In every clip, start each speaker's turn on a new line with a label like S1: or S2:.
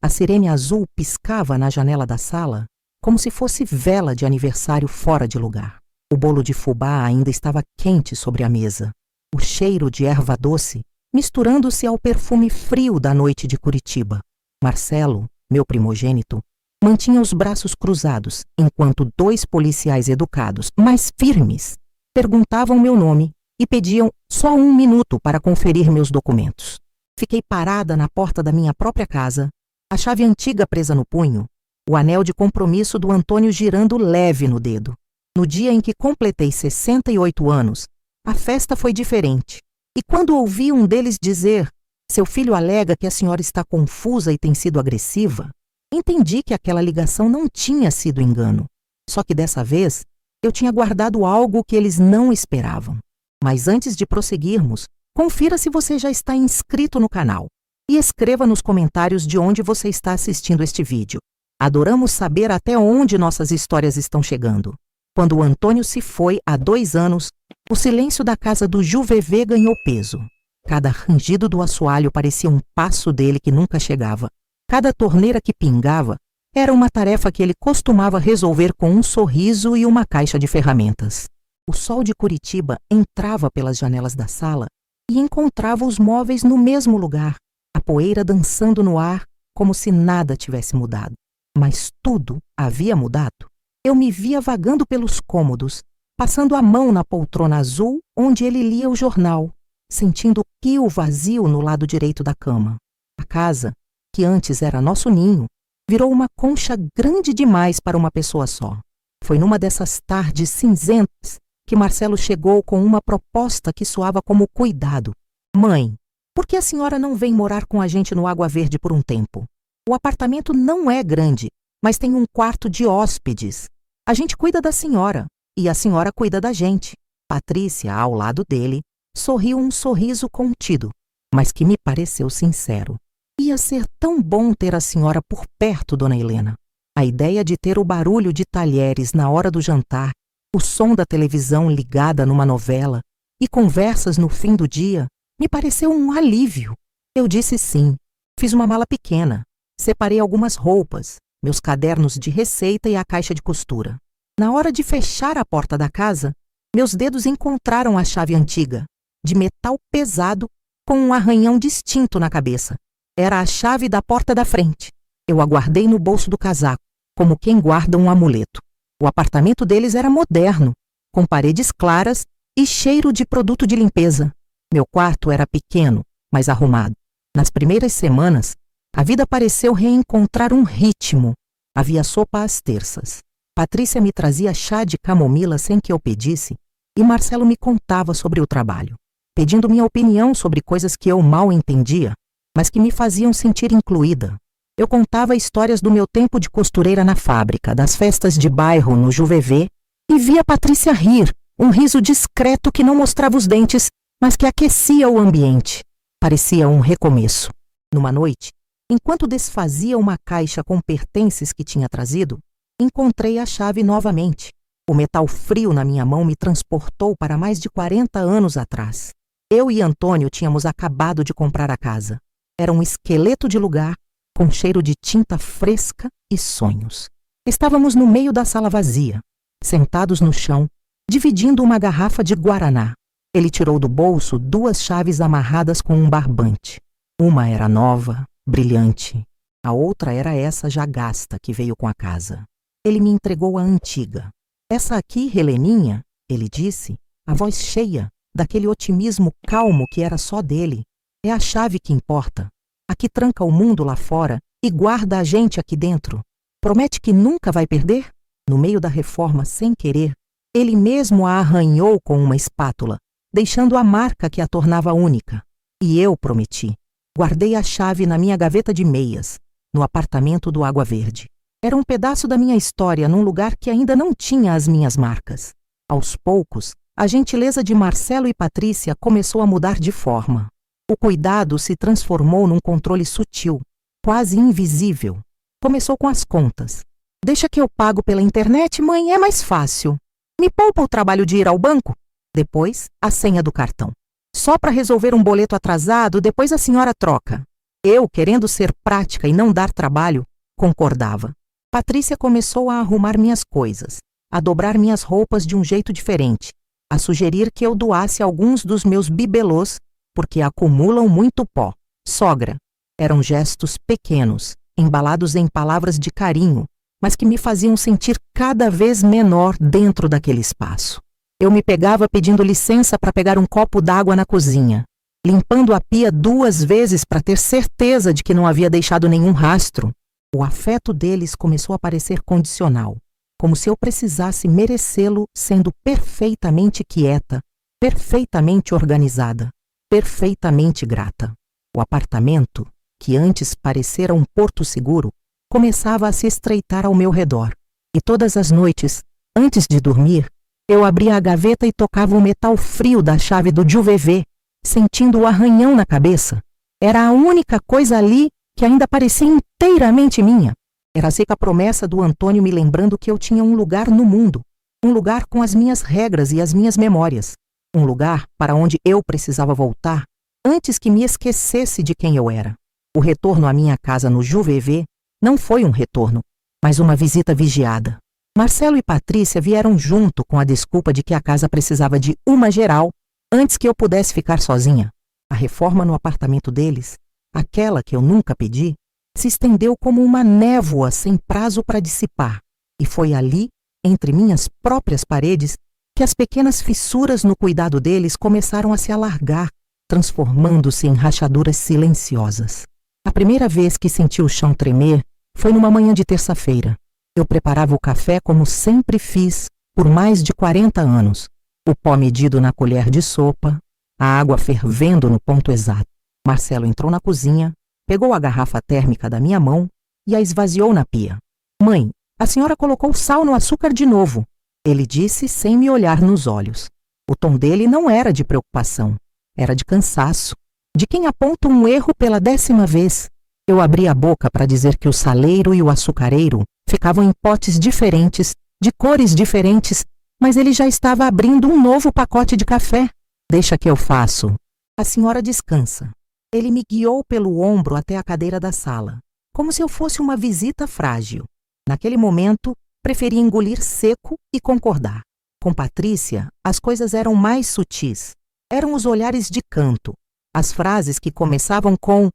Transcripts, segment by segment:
S1: A sirene azul piscava na janela da sala como se fosse vela de aniversário fora de lugar. O bolo de fubá ainda estava quente sobre a mesa. O cheiro de erva doce misturando-se ao perfume frio da noite de Curitiba. Marcelo, meu primogênito, mantinha os braços cruzados, enquanto 2 policiais educados, mas firmes, perguntavam meu nome e pediam só 1 minuto para conferir meus documentos. Fiquei parada na porta da minha própria casa, a chave antiga presa no punho, o anel de compromisso do Antônio girando leve no dedo. No dia em que completei 68 anos, a festa foi diferente. E quando ouvi um deles dizer: "Seu filho alega que a senhora está confusa e tem sido agressiva", entendi que aquela ligação não tinha sido engano. Só que dessa vez, eu tinha guardado algo que eles não esperavam. Mas antes de prosseguirmos, confira se você já está inscrito no canal. E escreva nos comentários de onde você está assistindo este vídeo. Adoramos saber até onde nossas histórias estão chegando. Quando o Antônio se foi há 2 anos, o silêncio da casa do Juvevê ganhou peso. Cada rangido do assoalho parecia um passo dele que nunca chegava. Cada torneira que pingava era uma tarefa que ele costumava resolver com um sorriso e uma caixa de ferramentas. O sol de Curitiba entrava pelas janelas da sala e encontrava os móveis no mesmo lugar, a poeira dançando no ar como se nada tivesse mudado. Mas tudo havia mudado. Eu me via vagando pelos cômodos, passando a mão na poltrona azul onde ele lia o jornal, sentindo o vazio no lado direito da cama. A casa, que antes era nosso ninho, virou uma concha grande demais para uma pessoa só. Foi numa dessas tardes cinzentas que Marcelo chegou com uma proposta que soava como cuidado. "Mãe, por que a senhora não vem morar com a gente no Água Verde por um tempo? O apartamento não é grande, mas tem um quarto de hóspedes. A gente cuida da senhora e a senhora cuida da gente." Patrícia, ao lado dele, sorriu um sorriso contido, mas que me pareceu sincero. Ia ser tão bom ter a senhora por perto, dona Helena. A ideia de ter o barulho de talheres na hora do jantar, o som da televisão ligada numa novela e conversas no fim do dia me pareceu um alívio. Eu disse sim. Fiz uma mala pequena. Separei algumas roupas, meus cadernos de receita e a caixa de costura. Na hora de fechar a porta da casa, meus dedos encontraram a chave antiga, de metal pesado, com um arranhão distinto na cabeça. Era a chave da porta da frente. Eu a guardei no bolso do casaco, como quem guarda um amuleto. O apartamento deles era moderno, com paredes claras e cheiro de produto de limpeza. Meu quarto era pequeno, mas arrumado. Nas primeiras semanas, a vida pareceu reencontrar um ritmo. Havia sopa às terças. Patrícia me trazia chá de camomila sem que eu pedisse, e Marcelo me contava sobre o trabalho, pedindo minha opinião sobre coisas que eu mal entendia, mas que me faziam sentir incluída. Eu contava histórias do meu tempo de costureira na fábrica, das festas de bairro no Juvevê, e via Patrícia rir, um riso discreto que não mostrava os dentes, mas que aquecia o ambiente. Parecia um recomeço. Numa noite, enquanto desfazia uma caixa com pertences que tinha trazido, encontrei a chave novamente. O metal frio na minha mão me transportou para mais de 40 anos atrás. Eu e Antônio tínhamos acabado de comprar a casa. Era um esqueleto de lugar, com cheiro de tinta fresca e sonhos. Estávamos no meio da sala vazia, sentados no chão, dividindo uma garrafa de guaraná. Ele tirou do bolso 2 chaves amarradas com um barbante. Uma era nova, brilhante. A outra era essa já gasta que veio com a casa. Ele me entregou a antiga. "Essa aqui, Heleninha", ele disse, a voz cheia, daquele otimismo calmo que era só dele, "é a chave que importa. A que tranca o mundo lá fora e guarda a gente aqui dentro. Promete que nunca vai perder?" No meio da reforma, sem querer, ele mesmo a arranhou com uma espátula, deixando a marca que a tornava única. E eu prometi. Guardei a chave na minha gaveta de meias, no apartamento do Água Verde. Era um pedaço da minha história num lugar que ainda não tinha as minhas marcas. Aos poucos, a gentileza de Marcelo e Patrícia começou a mudar de forma. O cuidado se transformou num controle sutil, quase invisível. Começou com as contas. "Deixa que eu pago pela internet, mãe, é mais fácil. Me poupa o trabalho de ir ao banco?" Depois, a senha do cartão. "Só para resolver um boleto atrasado, depois a senhora troca." Eu, querendo ser prática e não dar trabalho, concordava. Patrícia começou a arrumar minhas coisas, a dobrar minhas roupas de um jeito diferente, a sugerir que eu doasse alguns dos meus bibelôs, porque acumulam muito pó. Sogra. Eram gestos pequenos, embalados em palavras de carinho, mas que me faziam sentir cada vez menor dentro daquele espaço. Eu me pegava pedindo licença para pegar um copo d'água na cozinha, limpando a pia 2 vezes para ter certeza de que não havia deixado nenhum rastro. O afeto deles começou a parecer condicional, como se eu precisasse merecê-lo sendo perfeitamente quieta, perfeitamente organizada, perfeitamente grata. O apartamento, que antes parecera um porto seguro, começava a se estreitar ao meu redor. E todas as noites, antes de dormir, eu abria a gaveta e tocava o metal frio da chave do JVV, sentindo o arranhão na cabeça. Era a única coisa ali que ainda parecia inteiramente minha. Era seca a promessa do Antônio me lembrando que eu tinha um lugar no mundo, um lugar com as minhas regras e as minhas memórias, um lugar para onde eu precisava voltar antes que me esquecesse de quem eu era. O retorno à minha casa no JVV não foi um retorno, mas uma visita vigiada. Marcelo e Patrícia vieram junto com a desculpa de que a casa precisava de uma geral antes que eu pudesse ficar sozinha. A reforma no apartamento deles, aquela que eu nunca pedi, se estendeu como uma névoa sem prazo para dissipar, e foi ali, entre minhas próprias paredes, que as pequenas fissuras no cuidado deles começaram a se alargar, transformando-se em rachaduras silenciosas. A primeira vez que senti o chão tremer foi numa manhã de terça-feira. Eu preparava o café como sempre fiz por mais de 40 anos, o pó medido na colher de sopa, a água fervendo no ponto exato. Marcelo entrou na cozinha, pegou a garrafa térmica da minha mão e a esvaziou na pia. "Mãe, a senhora colocou sal no açúcar de novo", ele disse sem me olhar nos olhos. O tom dele não era de preocupação, era de cansaço, de quem aponta um erro pela 10ª vez. Eu abri a boca para dizer que o saleiro e o açucareiro ficavam em potes diferentes, de cores diferentes, mas ele já estava abrindo um novo pacote de café. "Deixa que eu faço. A senhora descansa." Ele me guiou pelo ombro até a cadeira da sala, como se eu fosse uma visita frágil. Naquele momento, preferi engolir seco e concordar. Com Patrícia, as coisas eram mais sutis. Eram os olhares de canto, as frases que começavam com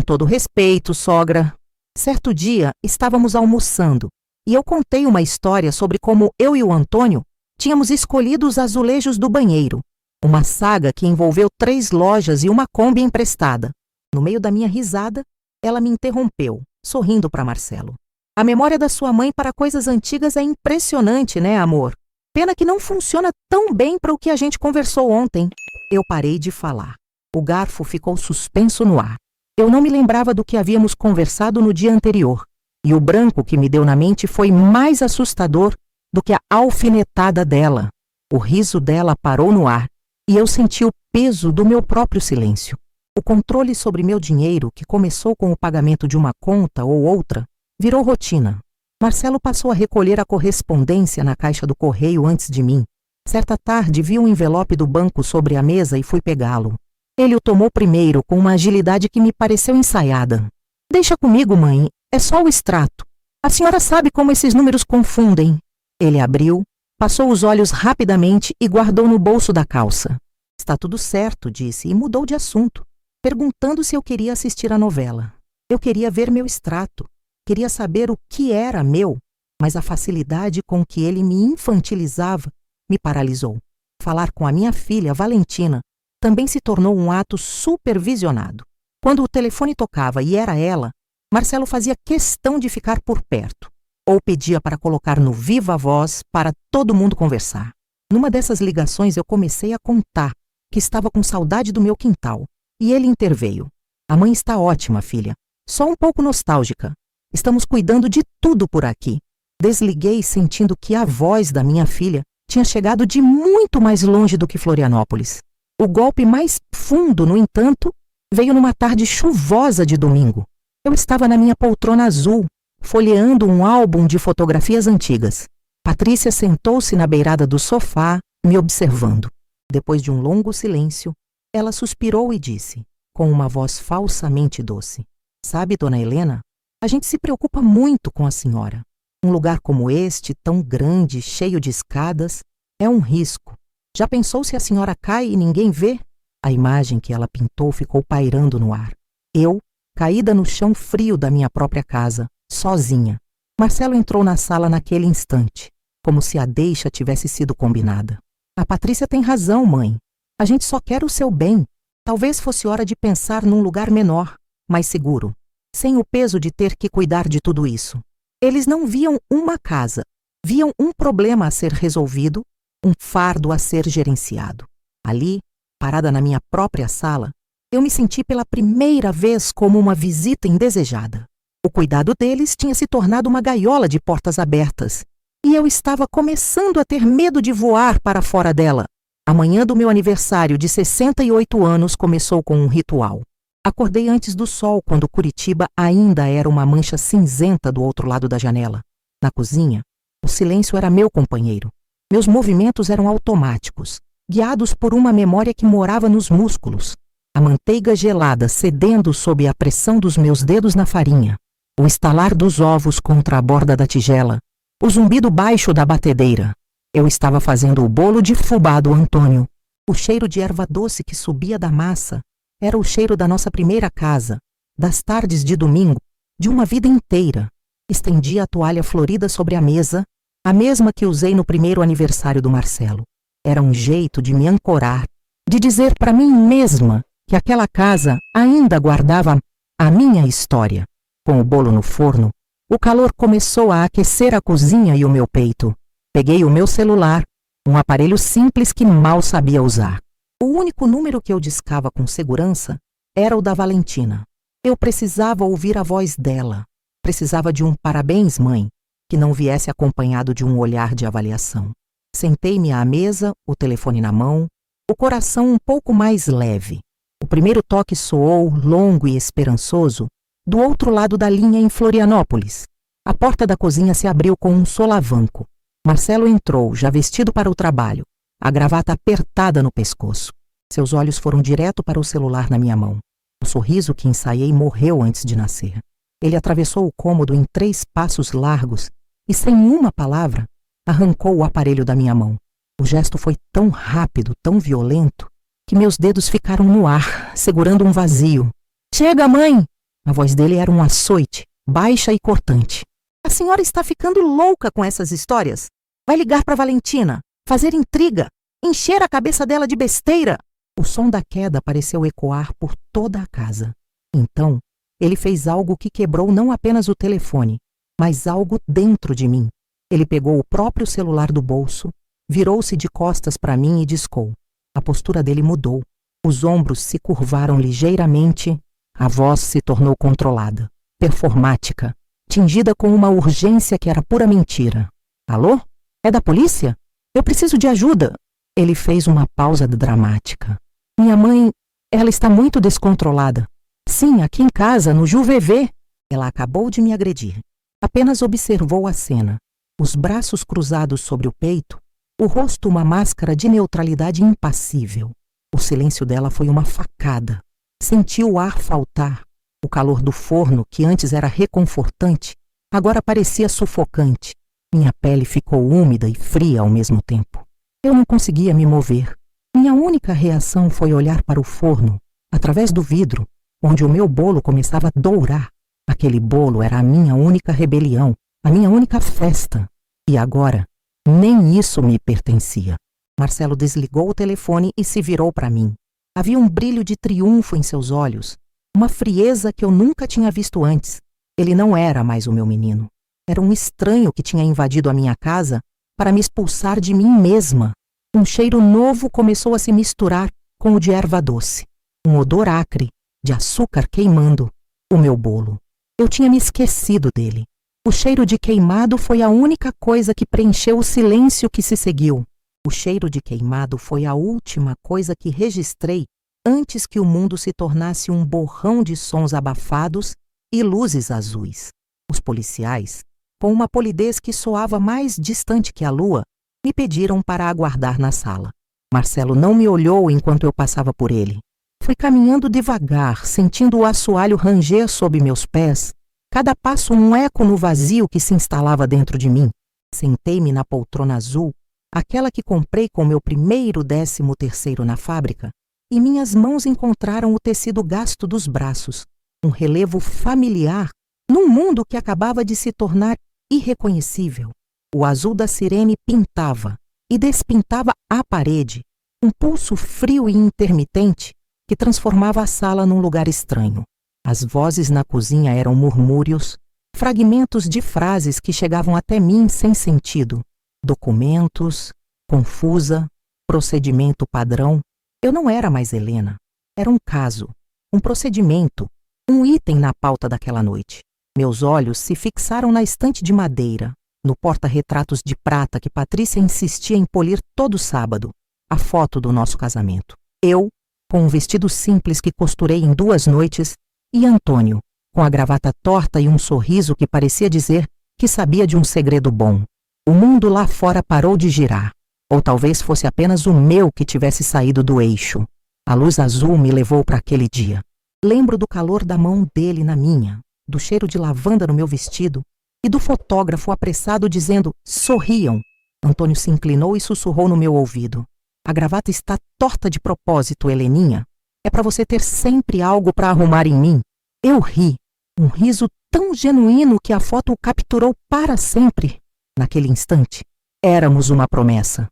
S1: todo respeito, sogra." Certo dia, estávamos almoçando, e eu contei uma história sobre como eu e o Antônio tínhamos escolhido os azulejos do banheiro, uma saga que envolveu 3 lojas e uma Kombi emprestada. No meio da minha risada, ela me interrompeu, sorrindo para Marcelo. "A memória da sua mãe para coisas antigas é impressionante, né, amor? Pena que não funciona tão bem para o que a gente conversou ontem." Eu parei de falar. O garfo ficou suspenso no ar. Eu não me lembrava do que havíamos conversado no dia anterior, e o branco que me deu na mente foi mais assustador do que a alfinetada dela. O riso dela parou no ar, e eu senti o peso do meu próprio silêncio. O controle sobre meu dinheiro, que começou com o pagamento de uma conta ou outra, virou rotina. Marcelo passou a recolher a correspondência na caixa do correio antes de mim. Certa tarde vi um envelope do banco sobre a mesa e fui pegá-lo. Ele o tomou primeiro com uma agilidade que me pareceu ensaiada. "Deixa comigo, mãe, é só o extrato. A senhora sabe como esses números confundem." Ele abriu, passou os olhos rapidamente e guardou no bolso da calça. "Está tudo certo", disse, e mudou de assunto, perguntando se eu queria assistir a novela. Eu queria ver meu extrato, queria saber o que era meu, mas a facilidade com que ele me infantilizava me paralisou. Falar com a minha filha, Valentina, também se tornou um ato supervisionado. Quando o telefone tocava e era ela, Marcelo fazia questão de ficar por perto, ou pedia para colocar no viva voz para todo mundo conversar. Numa dessas ligações eu comecei a contar que estava com saudade do meu quintal, e ele interveio. "A mãe está ótima, filha, só um pouco nostálgica. Estamos cuidando de tudo por aqui." Desliguei sentindo que a voz da minha filha tinha chegado de muito mais longe do que Florianópolis. O golpe mais fundo, no entanto, veio numa tarde chuvosa de domingo. Eu estava na minha poltrona azul, folheando um álbum de fotografias antigas. Patrícia sentou-se na beirada do sofá, me observando. Depois de um longo silêncio, ela suspirou e disse, com uma voz falsamente doce: Sabe, dona Helena, a gente se preocupa muito com a senhora. Um lugar como este, tão grande, cheio de escadas, é um risco. Já pensou se a senhora cai e ninguém vê? A imagem que ela pintou ficou pairando no ar. Eu, caída no chão frio da minha própria casa, sozinha. Marcelo entrou na sala naquele instante, como se a deixa tivesse sido combinada. A Patrícia tem razão, mãe. A gente só quer o seu bem. Talvez fosse hora de pensar num lugar menor, mais seguro, sem o peso de ter que cuidar de tudo isso. Eles não viam uma casa, viam um problema a ser resolvido, um fardo a ser gerenciado. Ali, parada na minha própria sala, eu me senti pela primeira vez como uma visita indesejada. O cuidado deles tinha se tornado uma gaiola de portas abertas, e eu estava começando a ter medo de voar para fora dela. A manhã do meu aniversário de 68 anos começou com um ritual. Acordei antes do sol, quando Curitiba ainda era uma mancha cinzenta do outro lado da janela. Na cozinha, o silêncio era meu companheiro. Meus movimentos eram automáticos, guiados por uma memória que morava nos músculos. A manteiga gelada cedendo sob a pressão dos meus dedos na farinha. O estalar dos ovos contra a borda da tigela. O zumbido baixo da batedeira. Eu estava fazendo o bolo de fubá do Antônio. O cheiro de erva doce que subia da massa era o cheiro da nossa primeira casa, das tardes de domingo, de uma vida inteira. Estendi a toalha florida sobre a mesa, a mesma que usei no primeiro aniversário do Marcelo. Era um jeito de me ancorar, de dizer para mim mesma que aquela casa ainda guardava a minha história. Com o bolo no forno, o calor começou a aquecer a cozinha e o meu peito. Peguei o meu celular, um aparelho simples que mal sabia usar. O único número que eu discava com segurança era o da Valentina. Eu precisava ouvir a voz dela. Precisava de um parabéns, mãe, que não viesse acompanhado de um olhar de avaliação. Sentei-me à mesa, o telefone na mão, o coração um pouco mais leve. O primeiro toque soou, longo e esperançoso, do outro lado da linha em Florianópolis. A porta da cozinha se abriu com um solavanco. Marcelo entrou, já vestido para o trabalho, a gravata apertada no pescoço. Seus olhos foram direto para o celular na minha mão. O sorriso que ensaiei morreu antes de nascer. Ele atravessou o cômodo em 3 passos largos e, sem uma palavra, arrancou o aparelho da minha mão. O gesto foi tão rápido, tão violento, que meus dedos ficaram no ar, segurando um vazio. "Chega, mãe!" A voz dele era um açoite, baixa e cortante. "A senhora está ficando louca com essas histórias? Vai ligar para Valentina, fazer intriga, encher a cabeça dela de besteira." O som da queda pareceu ecoar por toda a casa. Então, ele fez algo que quebrou não apenas o telefone, mas algo dentro de mim. Ele pegou o próprio celular do bolso, virou-se de costas para mim e discou. A postura dele mudou. Os ombros se curvaram ligeiramente, a voz se tornou controlada, performática, tingida com uma urgência que era pura mentira. "Alô? É da polícia? Eu preciso de ajuda." Ele fez uma pausa dramática. "Minha mãe, ela está muito descontrolada. Sim, aqui em casa, no JuVV." Ela acabou de me agredir. Apenas observou a cena. Os braços cruzados sobre o peito, o rosto uma máscara de neutralidade impassível. O silêncio dela foi uma facada. Senti o ar faltar. O calor do forno, que antes era reconfortante, agora parecia sufocante. Minha pele ficou úmida e fria ao mesmo tempo. Eu não conseguia me mover. Minha única reação foi olhar para o forno, através do vidro, onde o meu bolo começava a dourar. Aquele bolo era a minha única rebelião, a minha única festa. E agora, nem isso me pertencia. Marcelo desligou o telefone e se virou para mim. Havia um brilho de triunfo em seus olhos, uma frieza que eu nunca tinha visto antes. Ele não era mais o meu menino. Era um estranho que tinha invadido a minha casa para me expulsar de mim mesma. Um cheiro novo começou a se misturar com o de erva doce. Um odor acre, de açúcar queimando, o meu bolo. Eu tinha me esquecido dele. O cheiro de queimado foi a única coisa que preencheu o silêncio que se seguiu. O cheiro de queimado foi a última coisa que registrei antes que o mundo se tornasse um borrão de sons abafados e luzes azuis. Os policiais, com uma polidez que soava mais distante que a lua, me pediram para aguardar na sala. Marcelo não me olhou enquanto eu passava por ele. Fui caminhando devagar, sentindo o assoalho ranger sob meus pés, cada passo um eco no vazio que se instalava dentro de mim. Sentei-me na poltrona azul, aquela que comprei com meu primeiro 13º na fábrica, e minhas mãos encontraram o tecido gasto dos braços, um relevo familiar num mundo que acabava de se tornar irreconhecível. O azul da sirene pintava e despintava a parede, um pulso frio e intermitente que transformava a sala num lugar estranho. As vozes na cozinha eram murmúrios, fragmentos de frases que chegavam até mim sem sentido. Documentos, confusa, procedimento padrão. Eu não era mais Helena. Era um caso, um procedimento, um item na pauta daquela noite. Meus olhos se fixaram na estante de madeira, no porta-retratos de prata que Patrícia insistia em polir todo sábado, a foto do nosso casamento. Eu, com um vestido simples que costurei em 2 noites, e Antônio, com a gravata torta e um sorriso que parecia dizer que sabia de um segredo bom. O mundo lá fora parou de girar, ou talvez fosse apenas o meu que tivesse saído do eixo. A luz azul me levou para aquele dia. Lembro do calor da mão dele na minha, do cheiro de lavanda no meu vestido e do fotógrafo apressado dizendo: "Sorriam". Antônio se inclinou e sussurrou no meu ouvido: "A gravata está torta de propósito, Heleninha. É para você ter sempre algo para arrumar em mim". Eu ri, um riso tão genuíno que a foto o capturou para sempre. Naquele instante, éramos uma promessa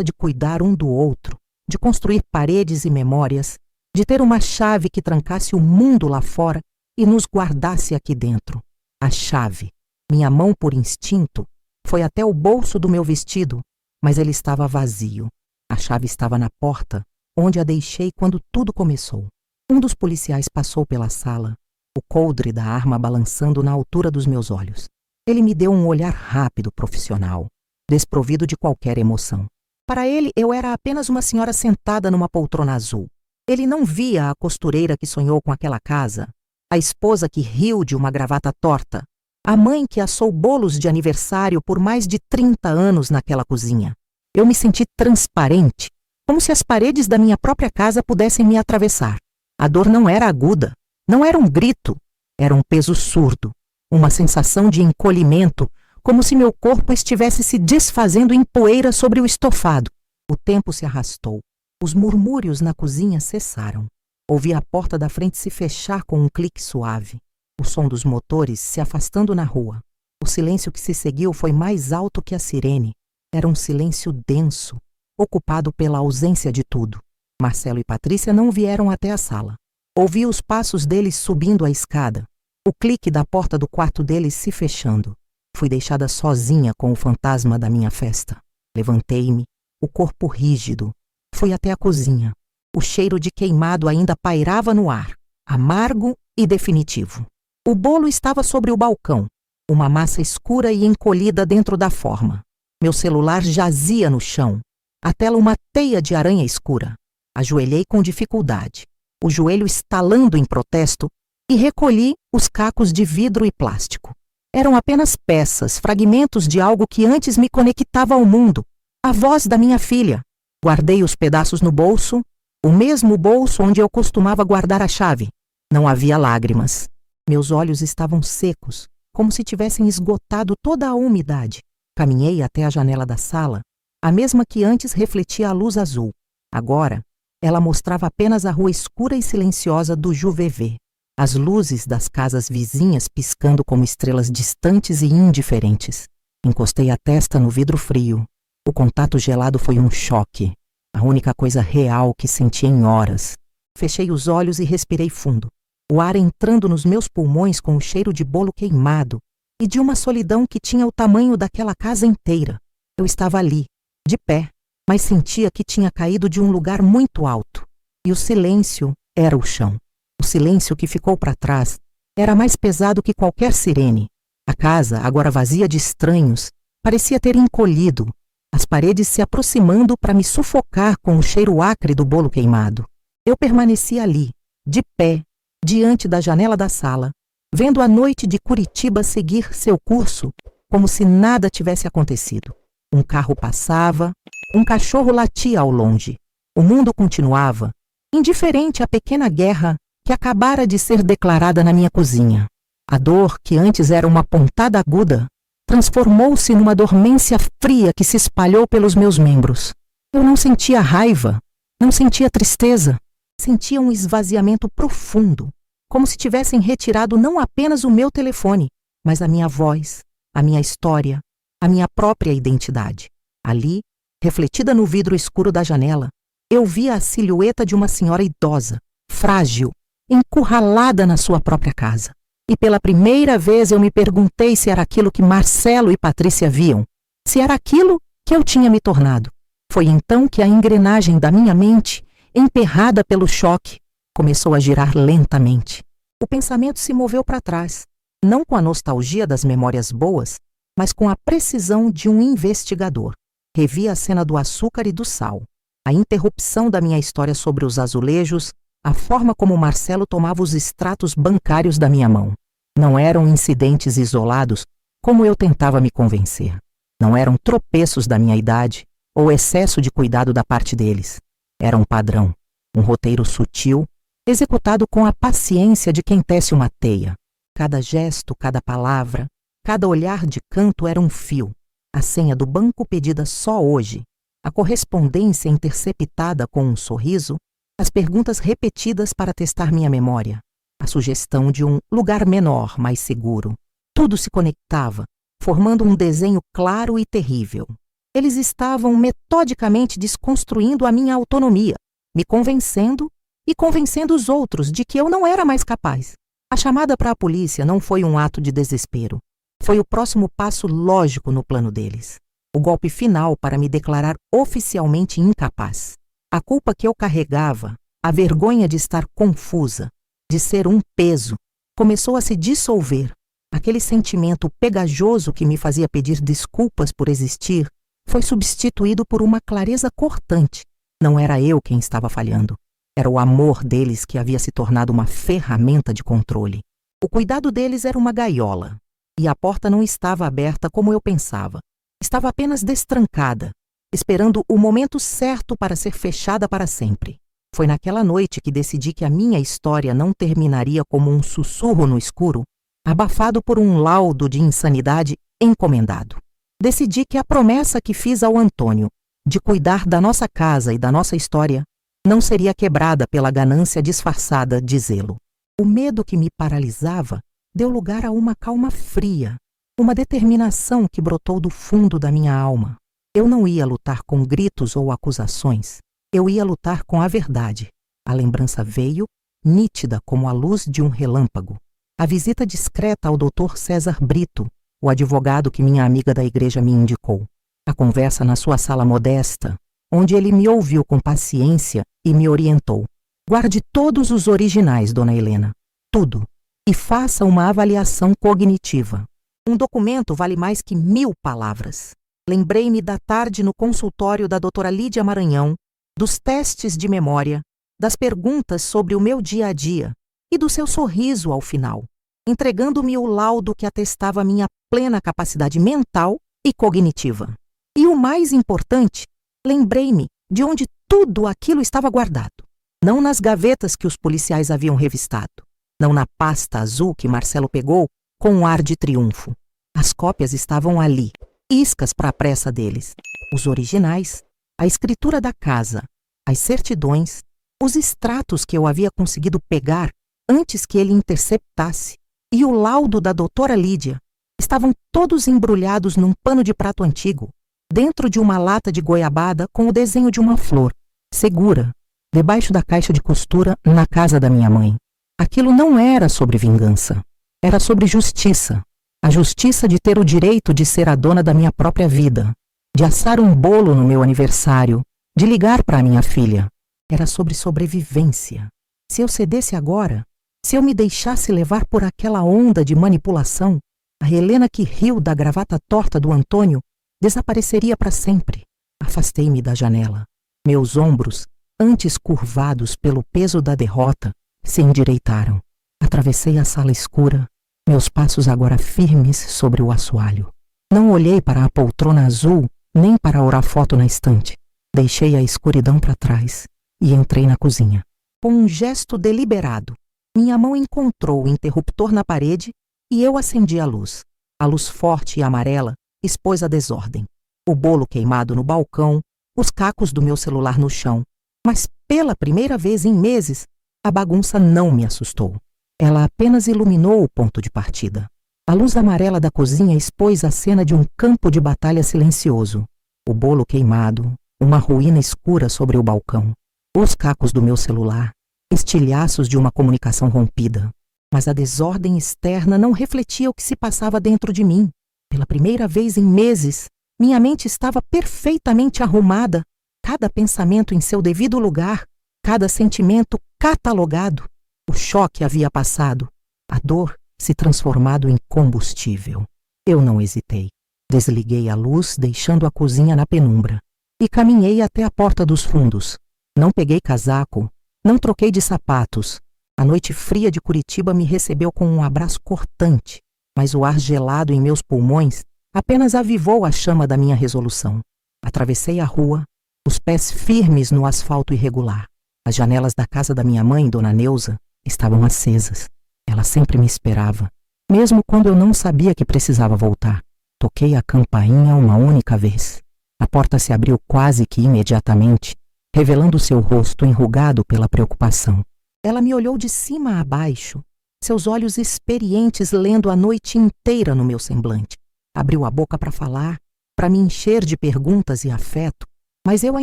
S1: de cuidar um do outro, de construir paredes e memórias, de ter uma chave que trancasse o mundo lá fora e nos guardasse aqui dentro. A chave, minha mão por instinto, foi até o bolso do meu vestido, mas ele estava vazio. A chave estava na porta, onde a deixei quando tudo começou. Um dos policiais passou pela sala, o coldre da arma balançando na altura dos meus olhos. Ele me deu um olhar rápido, profissional, desprovido de qualquer emoção. Para ele, eu era apenas uma senhora sentada numa poltrona azul. Ele não via a costureira que sonhou com aquela casa, a esposa que riu de uma gravata torta, a mãe que assou bolos de aniversário por mais de 30 anos naquela cozinha. Eu me senti transparente, como se as paredes da minha própria casa pudessem me atravessar. A dor não era aguda, não era um grito, era um peso surdo, uma sensação de encolhimento, como se meu corpo estivesse se desfazendo em poeira sobre o estofado. O tempo se arrastou. Os murmúrios na cozinha cessaram. Ouvi a porta da frente se fechar com um clique suave. O som dos motores se afastando na rua. O silêncio que se seguiu foi mais alto que a sirene. Era um silêncio denso, ocupado pela ausência de tudo. Marcelo e Patrícia não vieram até a sala. Ouvi os passos deles subindo a escada, o clique da porta do quarto deles se fechando. Fui deixada sozinha com o fantasma da minha festa. Levantei-me, o corpo rígido. Fui até a cozinha. O cheiro de queimado ainda pairava no ar, amargo e definitivo. O bolo estava sobre o balcão, uma massa escura e encolhida dentro da forma. Meu celular jazia no chão, a tela uma teia de aranha escura. Ajoelhei com dificuldade, o joelho estalando em protesto, e recolhi os cacos de vidro e plástico. Eram apenas peças, fragmentos de algo que antes me conectava ao mundo, a voz da minha filha. Guardei os pedaços no bolso, o mesmo bolso onde eu costumava guardar a chave. Não havia lágrimas. Meus olhos estavam secos, como se tivessem esgotado toda a umidade. Caminhei até a janela da sala, a mesma que antes refletia a luz azul. Agora, ela mostrava apenas a rua escura e silenciosa do Juvevê. As luzes das casas vizinhas piscando como estrelas distantes e indiferentes. Encostei a testa no vidro frio. O contato gelado foi um choque, a única coisa real que senti em horas. Fechei os olhos e respirei fundo, o ar entrando nos meus pulmões com o cheiro de bolo queimado e de uma solidão que tinha o tamanho daquela casa inteira. Eu estava ali, de pé, mas sentia que tinha caído de um lugar muito alto, e o silêncio era o chão. O silêncio que ficou para trás era mais pesado que qualquer sirene. A casa, agora vazia de estranhos, parecia ter encolhido, as paredes se aproximando para me sufocar com o cheiro acre do bolo queimado. Eu permaneci ali, de pé, diante da janela da sala, vendo a noite de Curitiba seguir seu curso como se nada tivesse acontecido. Um carro passava, um cachorro latia ao longe. O mundo continuava, indiferente à pequena guerra que acabara de ser declarada na minha cozinha. A dor, que antes era uma pontada aguda, transformou-se numa dormência fria que se espalhou pelos meus membros. Eu não sentia raiva, não sentia tristeza, sentia um esvaziamento profundo, como se tivessem retirado não apenas o meu telefone, mas a minha voz, a minha história, a minha própria identidade. Ali, refletida no vidro escuro da janela, eu via a silhueta de uma senhora idosa, frágil, encurralada na sua própria casa. E pela primeira vez eu me perguntei se era aquilo que Marcelo e Patrícia viam, se era aquilo que eu tinha me tornado. Foi então que a engrenagem da minha mente, emperrada pelo choque, começou a girar lentamente. O pensamento se moveu para trás, não com a nostalgia das memórias boas, mas com a precisão de um investigador. Revi a cena do açúcar e do sal, a interrupção da minha história sobre os azulejos, a forma como Marcelo tomava os extratos bancários da minha mão. Não eram incidentes isolados, como eu tentava me convencer. Não eram tropeços da minha idade ou excesso de cuidado da parte deles. Era um padrão, um roteiro sutil, executado com a paciência de quem tece uma teia. Cada gesto, cada palavra, cada olhar de canto era um fio. A senha do banco pedida só hoje, a correspondência interceptada com um sorriso, as perguntas repetidas para testar minha memória, a sugestão de um lugar menor, mais seguro. Tudo se conectava, formando um desenho claro e terrível. Eles estavam metodicamente desconstruindo a minha autonomia, me convencendo e convencendo os outros de que eu não era mais capaz. A chamada para a polícia não foi um ato de desespero. Foi o próximo passo lógico no plano deles. O golpe final para me declarar oficialmente incapaz. A culpa que eu carregava, a vergonha de estar confusa, de ser um peso, começou a se dissolver. Aquele sentimento pegajoso que me fazia pedir desculpas por existir foi substituído por uma clareza cortante. Não era eu quem estava falhando. Era o amor deles que havia se tornado uma ferramenta de controle. O cuidado deles era uma gaiola. E a porta não estava aberta como eu pensava. Estava apenas destrancada, esperando o momento certo para ser fechada para sempre. Foi naquela noite que decidi que a minha história não terminaria como um sussurro no escuro, abafado por um laudo de insanidade encomendado. Decidi que a promessa que fiz ao Antônio, de cuidar da nossa casa e da nossa história, não seria quebrada pela ganância disfarçada de zelo. O medo que me paralisava deu lugar a uma calma fria, uma determinação que brotou do fundo da minha alma. Eu não ia lutar com gritos ou acusações, eu ia lutar com a verdade. A lembrança veio, nítida como a luz de um relâmpago. A visita discreta ao Dr. César Brito, o advogado que minha amiga da igreja me indicou. A conversa na sua sala modesta, onde ele me ouviu com paciência e me orientou. Guarde todos os originais, dona Helena, tudo, e faça uma avaliação cognitiva. Um documento vale mais que 1000 palavras. Lembrei-me da tarde no consultório da doutora Lídia Maranhão, dos testes de memória, das perguntas sobre o meu dia a dia e do seu sorriso ao final, entregando-me o laudo que atestava minha plena capacidade mental e cognitiva. E o mais importante, lembrei-me de onde tudo aquilo estava guardado. Não nas gavetas que os policiais haviam revistado, não na pasta azul que Marcelo pegou com um ar de triunfo. As cópias estavam ali, iscas para a pressa deles. Os originais, a escritura da casa, as certidões, os extratos que eu havia conseguido pegar antes que ele interceptasse e o laudo da doutora Lídia estavam todos embrulhados num pano de prato antigo, dentro de uma lata de goiabada com o desenho de uma flor, segura, debaixo da caixa de costura na casa da minha mãe. Aquilo não era sobre vingança, era sobre justiça. A justiça de ter o direito de ser a dona da minha própria vida, de assar um bolo no meu aniversário, de ligar para a minha filha. Era sobre sobrevivência. Se eu cedesse agora, se eu me deixasse levar por aquela onda de manipulação, a Helena que riu da gravata torta do Antônio desapareceria para sempre. Afastei-me da janela. Meus ombros, antes curvados pelo peso da derrota, se endireitaram. Atravessei a sala escura, meus passos agora firmes sobre o assoalho. Não olhei para a poltrona azul, nem para a orafoto na estante. Deixei a escuridão para trás e entrei na cozinha. Com um gesto deliberado, minha mão encontrou o interruptor na parede e eu acendi a luz. A luz forte e amarela expôs a desordem. O bolo queimado no balcão, os cacos do meu celular no chão. Mas pela primeira vez em meses, a bagunça não me assustou. Ela apenas iluminou o ponto de partida. A luz amarela da cozinha expôs a cena de um campo de batalha silencioso. O bolo queimado, uma ruína escura sobre o balcão. Os cacos do meu celular, estilhaços de uma comunicação rompida. Mas a desordem externa não refletia o que se passava dentro de mim. Pela primeira vez em meses, minha mente estava perfeitamente arrumada, cada pensamento em seu devido lugar, cada sentimento catalogado. O choque havia passado, a dor se transformado em combustível. Eu não hesitei. Desliguei a luz, deixando a cozinha na penumbra, e caminhei até a porta dos fundos. Não peguei casaco, não troquei de sapatos. A noite fria de Curitiba me recebeu com um abraço cortante, mas o ar gelado em meus pulmões apenas avivou a chama da minha resolução. Atravessei a rua, os pés firmes no asfalto irregular. As janelas da casa da minha mãe, Dona Neuza, estavam acesas. Ela sempre me esperava, mesmo quando eu não sabia que precisava voltar. Toquei a campainha uma única vez. A porta se abriu quase que imediatamente, revelando seu rosto enrugado pela preocupação. Ela me olhou de cima a baixo, seus olhos experientes lendo a noite inteira no meu semblante. Abriu a boca para falar, para me encher de perguntas e afeto, mas eu a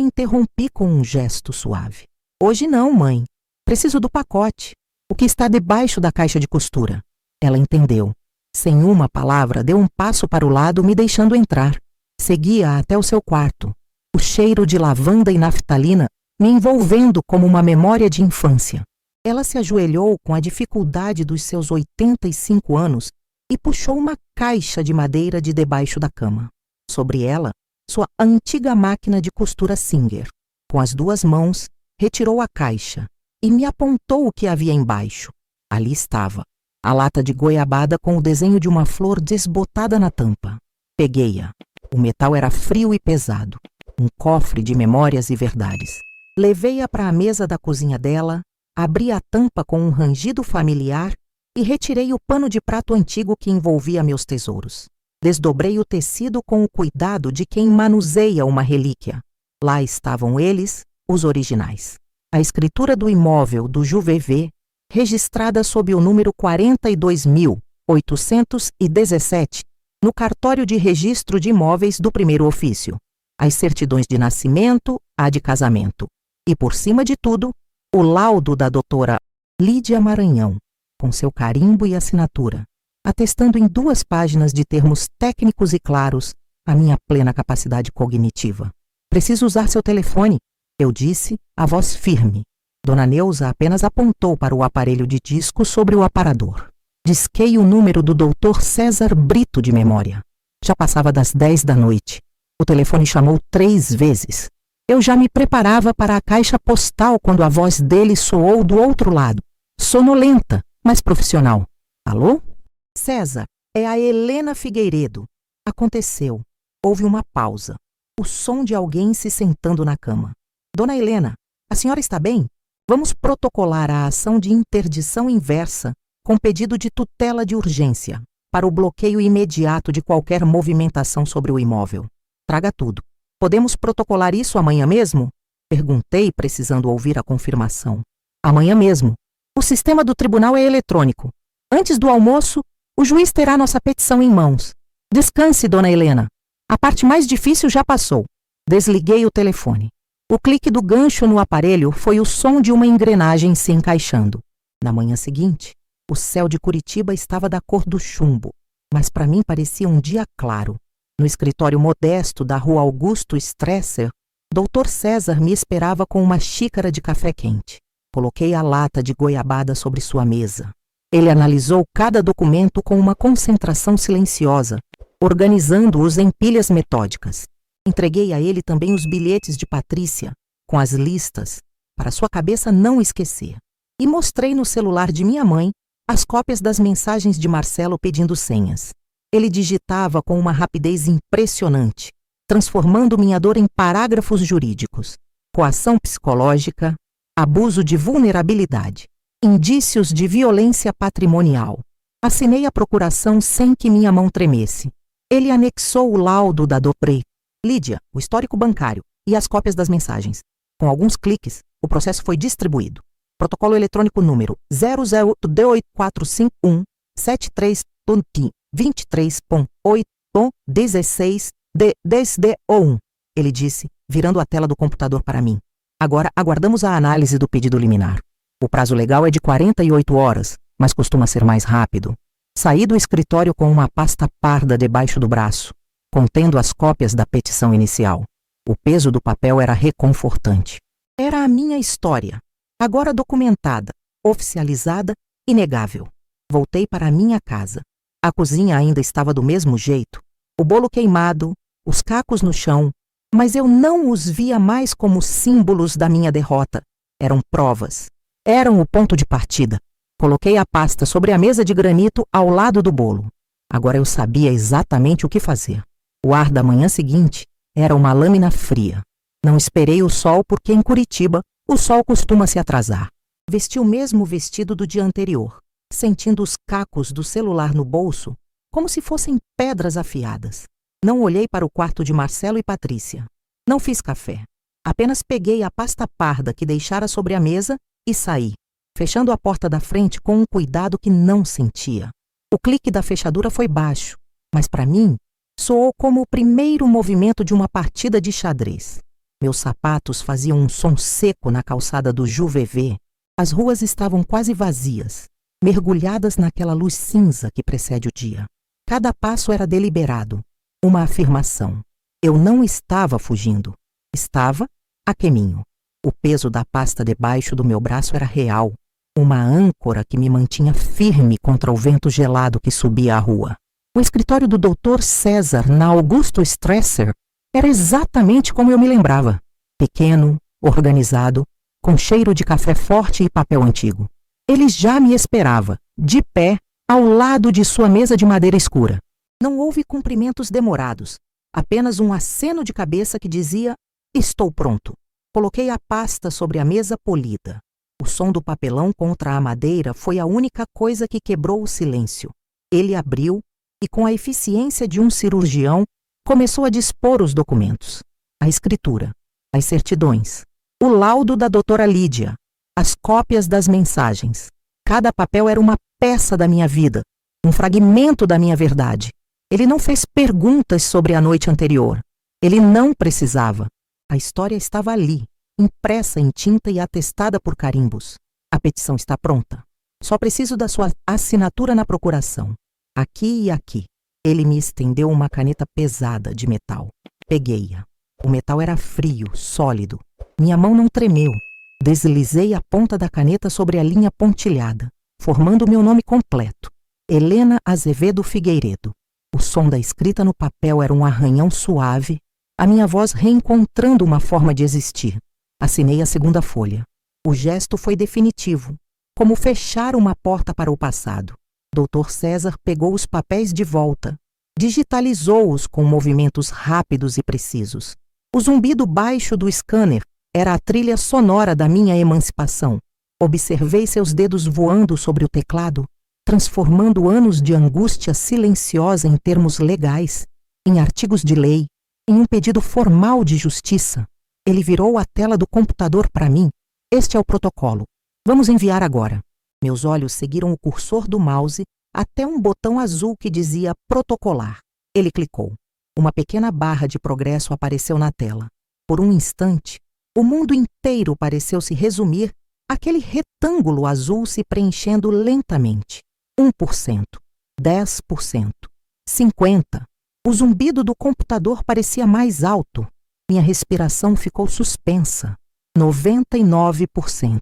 S1: interrompi com um gesto suave. Hoje não, mãe. Preciso do pacote, o que está debaixo da caixa de costura. Ela entendeu. Sem uma palavra, deu um passo para o lado, me deixando entrar. Segui-a até o seu quarto, o cheiro de lavanda e naftalina me envolvendo como uma memória de infância. Ela se ajoelhou com a dificuldade dos seus 85 anos e puxou uma caixa de madeira de debaixo da cama. Sobre ela, sua antiga máquina de costura Singer. Com as duas mãos, retirou a caixa e me apontou o que havia embaixo. Ali estava, a lata de goiabada com o desenho de uma flor desbotada na tampa. Peguei-a. O metal era frio e pesado. Um cofre de memórias e verdades. Levei-a para a mesa da cozinha dela, abri a tampa com um rangido familiar e retirei o pano de prato antigo que envolvia meus tesouros. Desdobrei o tecido com o cuidado de quem manuseia uma relíquia. Lá estavam eles, os originais. A escritura do imóvel do JuVV, registrada sob o número 42.817, no cartório de registro de imóveis do primeiro ofício. As certidões de nascimento, a de casamento. E, por cima de tudo, o laudo da doutora Lídia Maranhão, com seu carimbo e assinatura, atestando em 2 páginas de termos técnicos e claros a minha plena capacidade cognitiva. Preciso usar seu telefone, eu disse, a voz firme. Dona Neuza apenas apontou para o aparelho de disco sobre o aparador. Disquei o número do Dr. César Brito de memória. Já passava das 10 da noite. O telefone chamou 3 vezes. Eu já me preparava para a caixa postal quando a voz dele soou do outro lado, sonolenta, mas profissional. Alô? César, é a Helena Figueiredo. Aconteceu. Houve uma pausa. O som de alguém se sentando na cama. Dona Helena, a senhora está bem? Vamos protocolar a ação de interdição inversa com pedido de tutela de urgência para o bloqueio imediato de qualquer movimentação sobre o imóvel. Traga tudo. Podemos protocolar isso amanhã mesmo? Perguntei, precisando ouvir a confirmação. Amanhã mesmo. O sistema do tribunal é eletrônico. Antes do almoço, o juiz terá nossa petição em mãos. Descanse, dona Helena. A parte mais difícil já passou. Desliguei o telefone. O clique do gancho no aparelho foi o som de uma engrenagem se encaixando. Na manhã seguinte, o céu de Curitiba estava da cor do chumbo, mas para mim parecia um dia claro. No escritório modesto da rua Augusto Stresser, Dr. César me esperava com uma xícara de café quente. Coloquei a lata de goiabada sobre sua mesa. Ele analisou cada documento com uma concentração silenciosa, organizando-os em pilhas metódicas. Entreguei a ele também os bilhetes de Patrícia, com as listas, para sua cabeça não esquecer. E mostrei no celular de minha mãe as cópias das mensagens de Marcelo pedindo senhas. Ele digitava com uma rapidez impressionante, transformando minha dor em parágrafos jurídicos. Coação psicológica, abuso de vulnerabilidade, indícios de violência patrimonial. Assinei a procuração sem que minha mão tremesse. Ele anexou o laudo da Dobré, Lídia, o histórico bancário e as cópias das mensagens. Com alguns cliques, o processo foi distribuído. Protocolo eletrônico número 00845173.23.816 ele disse, virando a tela do computador para mim. Agora aguardamos a análise do pedido liminar. O prazo legal é de 48 horas, mas costuma ser mais rápido. Saí do escritório com uma pasta parda debaixo do braço, contendo as cópias da petição inicial. O peso do papel era reconfortante. Era a minha história, agora documentada, oficializada, inegável. Voltei para a minha casa. A cozinha ainda estava do mesmo jeito, o bolo queimado, os cacos no chão, mas eu não os via mais como símbolos da minha derrota. Eram provas. Eram o ponto de partida. Coloquei a pasta sobre a mesa de granito ao lado do bolo. Agora eu sabia exatamente o que fazer. O ar da manhã seguinte era uma lâmina fria. Não esperei o sol porque em Curitiba o sol costuma se atrasar. Vesti o mesmo vestido do dia anterior, sentindo os cacos do celular no bolso como se fossem pedras afiadas. Não olhei para o quarto de Marcelo e Patrícia. Não fiz café. Apenas peguei a pasta parda que deixara sobre a mesa e saí, fechando a porta da frente com um cuidado que não sentia. O clique da fechadura foi baixo, mas para mim soou como o primeiro movimento de uma partida de xadrez. Meus sapatos faziam um som seco na calçada do Juvevé. As ruas estavam quase vazias, mergulhadas naquela luz cinza que precede o dia. Cada passo era deliberado, uma afirmação. Eu não estava fugindo. Estava a caminho. O peso da pasta debaixo do meu braço era real, uma âncora que me mantinha firme contra o vento gelado que subia a rua. O escritório do Dr. César, na Augusto Stresser, era exatamente como eu me lembrava. Pequeno, organizado, com cheiro de café forte e papel antigo. Ele já me esperava, de pé, ao lado de sua mesa de madeira escura. Não houve cumprimentos demorados, apenas um aceno de cabeça que dizia: estou pronto. Coloquei a pasta sobre a mesa polida. O som do papelão contra a madeira foi a única coisa que quebrou o silêncio. Ele abriu e, com a eficiência de um cirurgião, começou a dispor os documentos. A escritura, as certidões, o laudo da doutora Lídia, as cópias das mensagens. Cada papel era uma peça da minha vida, um fragmento da minha verdade. Ele não fez perguntas sobre a noite anterior. Ele não precisava. A história estava ali, impressa em tinta e atestada por carimbos. A petição está pronta. Só preciso da sua assinatura na procuração. Aqui e aqui. Ele me estendeu uma caneta pesada de metal. Peguei-a. O metal era frio, sólido. Minha mão não tremeu. Deslizei a ponta da caneta sobre a linha pontilhada, formando meu nome completo. Helena Azevedo Figueiredo. O som da escrita no papel era um arranhão suave, a minha voz reencontrando uma forma de existir. Assinei a segunda folha. O gesto foi definitivo, como fechar uma porta para o passado. Dr. César pegou os papéis de volta, digitalizou-os com movimentos rápidos e precisos. O zumbido baixo do scanner era a trilha sonora da minha emancipação. Observei seus dedos voando sobre o teclado, transformando anos de angústia silenciosa em termos legais, em artigos de lei, em um pedido formal de justiça. Ele virou a tela do computador para mim. Este é o protocolo. Vamos enviar agora. Meus olhos seguiram o cursor do mouse até um botão azul que dizia protocolar. Ele clicou. Uma pequena barra de progresso apareceu na tela. Por um instante, o mundo inteiro pareceu se resumir àquele retângulo azul se preenchendo lentamente. 1%, 10%, 50%. O zumbido do computador parecia mais alto. Minha respiração ficou suspensa. 99%.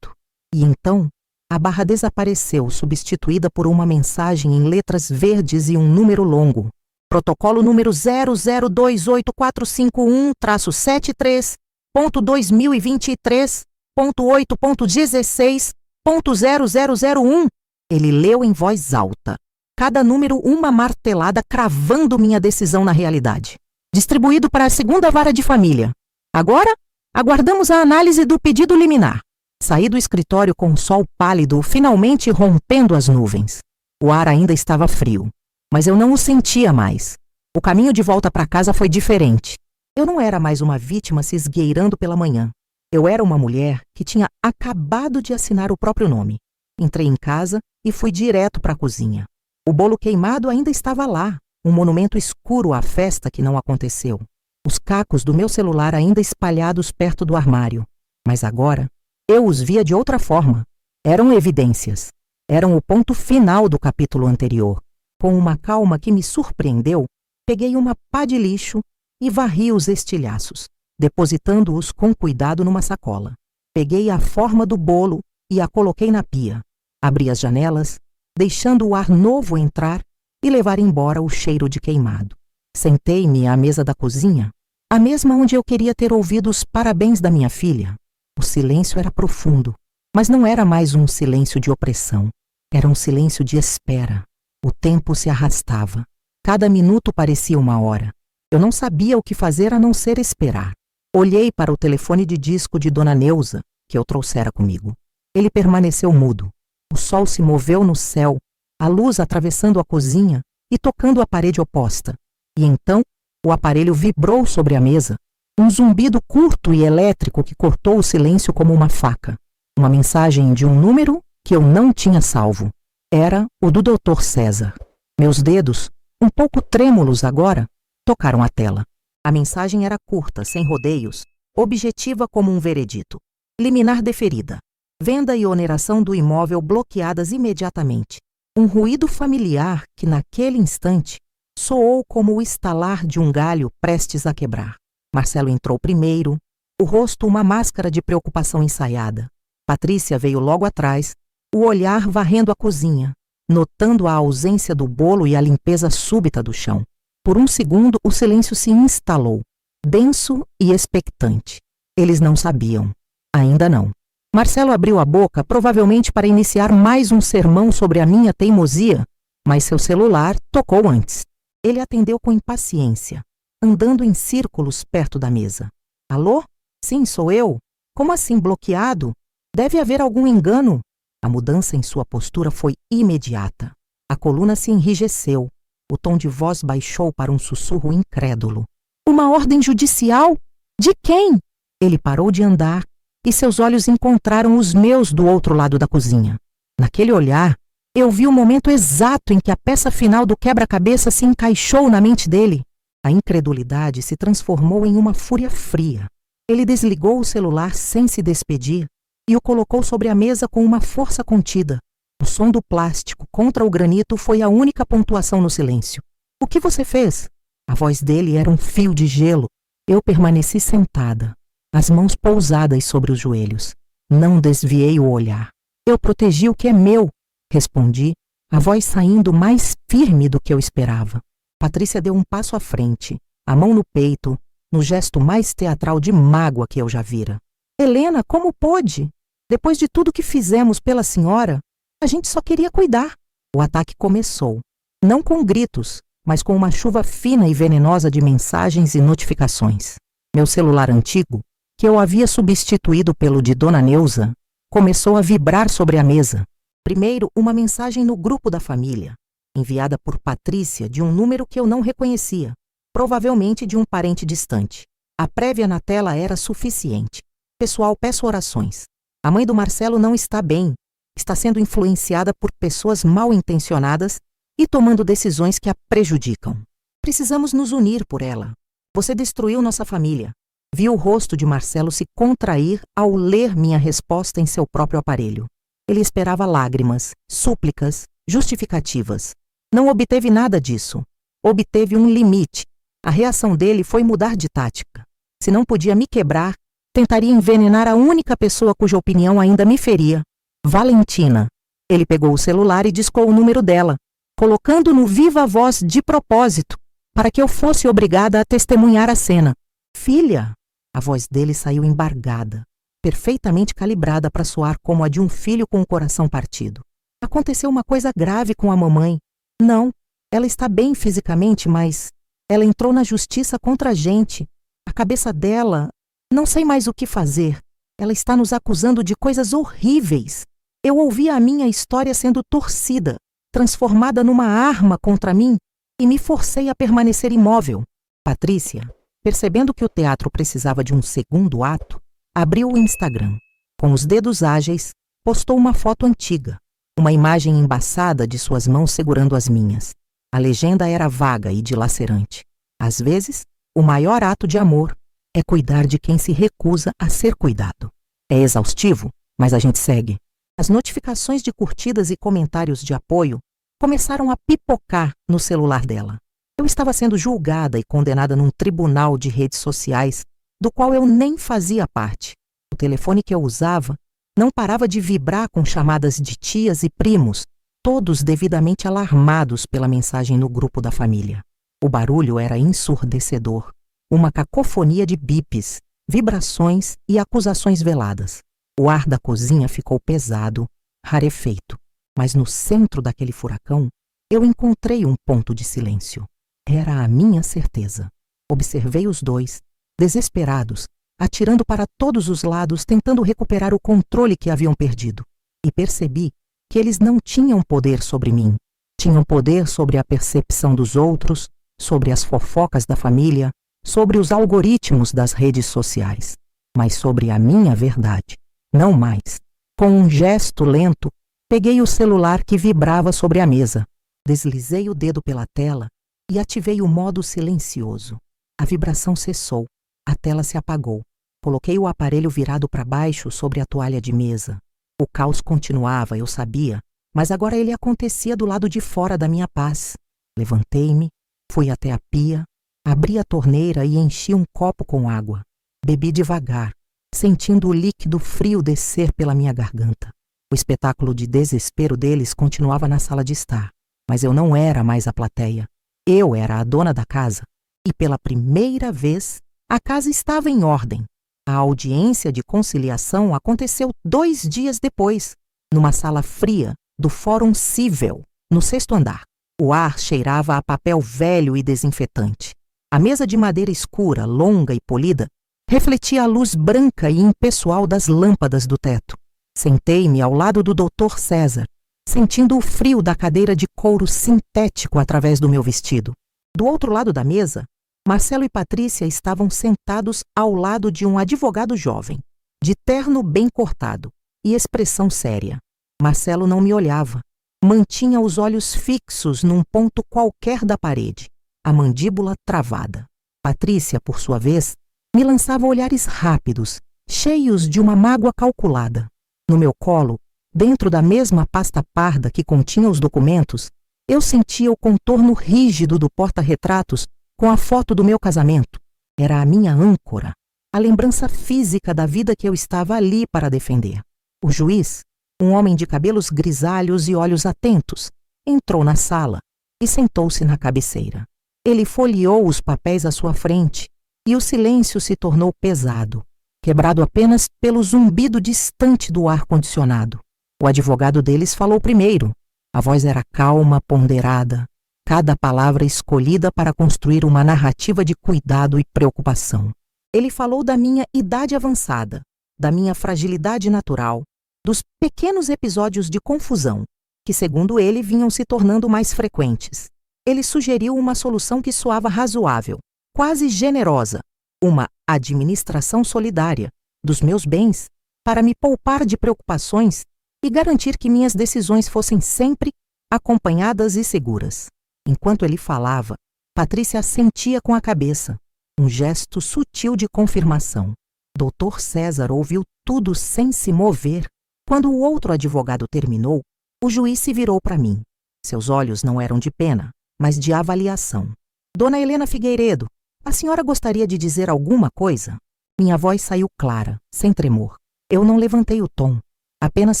S1: E então, a barra desapareceu, substituída por uma mensagem em letras verdes e um número longo. Protocolo número 0028451-73.2023.8.16.0001. Ele leu em voz alta. Cada número uma martelada cravando minha decisão na realidade. Distribuído para a segunda vara de família. Agora, aguardamos a análise do pedido liminar. Saí do escritório com o sol pálido finalmente rompendo as nuvens. O ar ainda estava frio, mas eu não o sentia mais. O caminho de volta para casa foi diferente. Eu não era mais uma vítima se esgueirando pela manhã. Eu era uma mulher que tinha acabado de assinar o próprio nome. Entrei em casa e fui direto para a cozinha. O bolo queimado ainda estava lá, um monumento escuro à festa que não aconteceu. Os cacos do meu celular ainda espalhados perto do armário. Mas agora, eu os via de outra forma. Eram evidências. Eram o ponto final do capítulo anterior. Com uma calma que me surpreendeu, peguei uma pá de lixo e varri os estilhaços, depositando-os com cuidado numa sacola. Peguei a forma do bolo e a coloquei na pia. Abri as janelas, deixando o ar novo entrar e levar embora o cheiro de queimado. Sentei-me à mesa da cozinha, a mesma onde eu queria ter ouvido os parabéns da minha filha. O silêncio era profundo, mas não era mais um silêncio de opressão. Era um silêncio de espera. O tempo se arrastava. Cada minuto parecia uma hora. Eu não sabia o que fazer a não ser esperar. Olhei para o telefone de disco de Dona Neuza, que eu trouxera comigo. Ele permaneceu mudo. O sol se moveu no céu, a luz atravessando a cozinha e tocando a parede oposta. E então, o aparelho vibrou sobre a mesa, um zumbido curto e elétrico que cortou o silêncio como uma faca. Uma mensagem de um número que eu não tinha salvo. Era o do Dr. César. Meus dedos, um pouco trêmulos agora, tocaram a tela. A mensagem era curta, sem rodeios, objetiva como um veredito. Liminar deferida. Venda e oneração do imóvel bloqueadas imediatamente. Um ruído familiar que, naquele instante, soou como o estalar de um galho prestes a quebrar. Marcelo entrou primeiro, o rosto uma máscara de preocupação ensaiada. Patrícia veio logo atrás, o olhar varrendo a cozinha, notando a ausência do bolo e a limpeza súbita do chão. Por um segundo, o silêncio se instalou, denso e expectante. Eles não sabiam. Ainda não. Marcelo abriu a boca, provavelmente para iniciar mais um sermão sobre a minha teimosia, mas seu celular tocou antes. Ele atendeu com impaciência, andando em círculos perto da mesa. Alô? Sim, sou eu. Como assim, bloqueado? Deve haver algum engano. A mudança em sua postura foi imediata. A coluna se enrijeceu. O tom de voz baixou para um sussurro incrédulo. Uma ordem judicial? De quem? Ele parou de andar e seus olhos encontraram os meus do outro lado da cozinha. Naquele olhar, eu vi o momento exato em que a peça final do quebra-cabeça se encaixou na mente dele. A incredulidade se transformou em uma fúria fria. Ele desligou o celular sem se despedir e o colocou sobre a mesa com uma força contida. O som do plástico contra o granito foi a única pontuação no silêncio. O que você fez? A voz dele era um fio de gelo. Eu permaneci sentada, as mãos pousadas sobre os joelhos. Não desviei o olhar. Eu protegi o que é meu, respondi, a voz saindo mais firme do que eu esperava. Patrícia deu um passo à frente, a mão no peito, no gesto mais teatral de mágoa que eu já vira. Helena, como pôde? Depois de tudo que fizemos pela senhora, a gente só queria cuidar. O ataque começou, não com gritos, mas com uma chuva fina e venenosa de mensagens e notificações. Meu celular antigo, que eu havia substituído pelo de Dona Neuza, começou a vibrar sobre a mesa. Primeiro, uma mensagem no grupo da família, enviada por Patrícia de um número que eu não reconhecia, provavelmente de um parente distante. A prévia na tela era suficiente. Pessoal, peço orações. A mãe do Marcelo não está bem. Está sendo influenciada por pessoas mal intencionadas e tomando decisões que a prejudicam. Precisamos nos unir por ela. Você destruiu nossa família. Vi o rosto de Marcelo se contrair ao ler minha resposta em seu próprio aparelho. Ele esperava lágrimas, súplicas, justificativas. Não obteve nada disso. Obteve um limite. A reação dele foi mudar de tática. Se não podia me quebrar, tentaria envenenar a única pessoa cuja opinião ainda me feria. Valentina. Ele pegou o celular e discou o número dela, colocando no viva voz de propósito, para que eu fosse obrigada a testemunhar a cena. Filha! A voz dele saiu embargada, perfeitamente calibrada para soar como a de um filho com o coração partido. Aconteceu uma coisa grave com a mamãe. Não, ela está bem fisicamente, mas ela entrou na justiça contra a gente. A cabeça dela... Não sei mais o que fazer. Ela está nos acusando de coisas horríveis. Eu ouvi a minha história sendo torcida, transformada numa arma contra mim, e me forcei a permanecer imóvel. Patrícia, percebendo que o teatro precisava de um segundo ato, abriu o Instagram. Com os dedos ágeis, postou uma foto antiga, uma imagem embaçada de suas mãos segurando as minhas. A legenda era vaga e dilacerante. Às vezes, o maior ato de amor é cuidar de quem se recusa a ser cuidado. É exaustivo, mas a gente segue. As notificações de curtidas e comentários de apoio começaram a pipocar no celular dela. Eu estava sendo julgada e condenada num tribunal de redes sociais, do qual eu nem fazia parte. O telefone que eu usava não parava de vibrar com chamadas de tias e primos, todos devidamente alarmados pela mensagem no grupo da família. O barulho era ensurdecedor, uma cacofonia de bips, vibrações e acusações veladas. O ar da cozinha ficou pesado, rarefeito, mas no centro daquele furacão eu encontrei um ponto de silêncio. Era a minha certeza. Observei os dois, desesperados, atirando para todos os lados, tentando recuperar o controle que haviam perdido. E percebi que eles não tinham poder sobre mim. Tinham poder sobre a percepção dos outros, sobre as fofocas da família, sobre os algoritmos das redes sociais. Mas sobre a minha verdade, não mais. Com um gesto lento, peguei o celular que vibrava sobre a mesa. Deslizei o dedo pela tela e ativei o modo silencioso. A vibração cessou. A tela se apagou. Coloquei o aparelho virado para baixo sobre a toalha de mesa. O caos continuava, eu sabia, mas agora ele acontecia do lado de fora da minha paz. Levantei-me, fui até a pia, abri a torneira e enchi um copo com água. Bebi devagar, sentindo o líquido frio descer pela minha garganta. O espetáculo de desespero deles continuava na sala de estar, mas eu não era mais a plateia. Eu era a dona da casa. E pela primeira vez, a casa estava em ordem. A audiência de conciliação aconteceu 2 dias depois, numa sala fria do Fórum Cível, no 6º andar. O ar cheirava a papel velho e desinfetante. A mesa de madeira escura, longa e polida, refletia a luz branca e impessoal das lâmpadas do teto. Sentei-me ao lado do Dr. César, sentindo o frio da cadeira de couro sintético através do meu vestido. Do outro lado da mesa, Marcelo e Patrícia estavam sentados ao lado de um advogado jovem, de terno bem cortado e expressão séria. Marcelo não me olhava. Mantinha os olhos fixos num ponto qualquer da parede, a mandíbula travada. Patrícia, por sua vez, me lançava olhares rápidos, cheios de uma mágoa calculada. No meu colo, dentro da mesma pasta parda que continha os documentos, eu sentia o contorno rígido do porta-retratos com a foto do meu casamento. Era a minha âncora, a lembrança física da vida que eu estava ali para defender. O juiz, um homem de cabelos grisalhos e olhos atentos, entrou na sala e sentou-se na cabeceira. Ele folheou os papéis à sua frente e o silêncio se tornou pesado, quebrado apenas pelo zumbido distante do ar-condicionado. O advogado deles falou primeiro. A voz era calma, ponderada, cada palavra escolhida para construir uma narrativa de cuidado e preocupação. Ele falou da minha idade avançada, da minha fragilidade natural, dos pequenos episódios de confusão, que, segundo ele, vinham se tornando mais frequentes. Ele sugeriu uma solução que soava razoável, quase generosa, uma administração solidária dos meus bens para me poupar de preocupações e garantir que minhas decisões fossem sempre acompanhadas e seguras. Enquanto ele falava, Patrícia assentia com a cabeça, um gesto sutil de confirmação. Dr. César ouviu tudo sem se mover. Quando o outro advogado terminou, o juiz se virou para mim. Seus olhos não eram de pena, mas de avaliação. Dona Helena Figueiredo, a senhora gostaria de dizer alguma coisa? Minha voz saiu clara, sem tremor. Eu não levantei o tom, apenas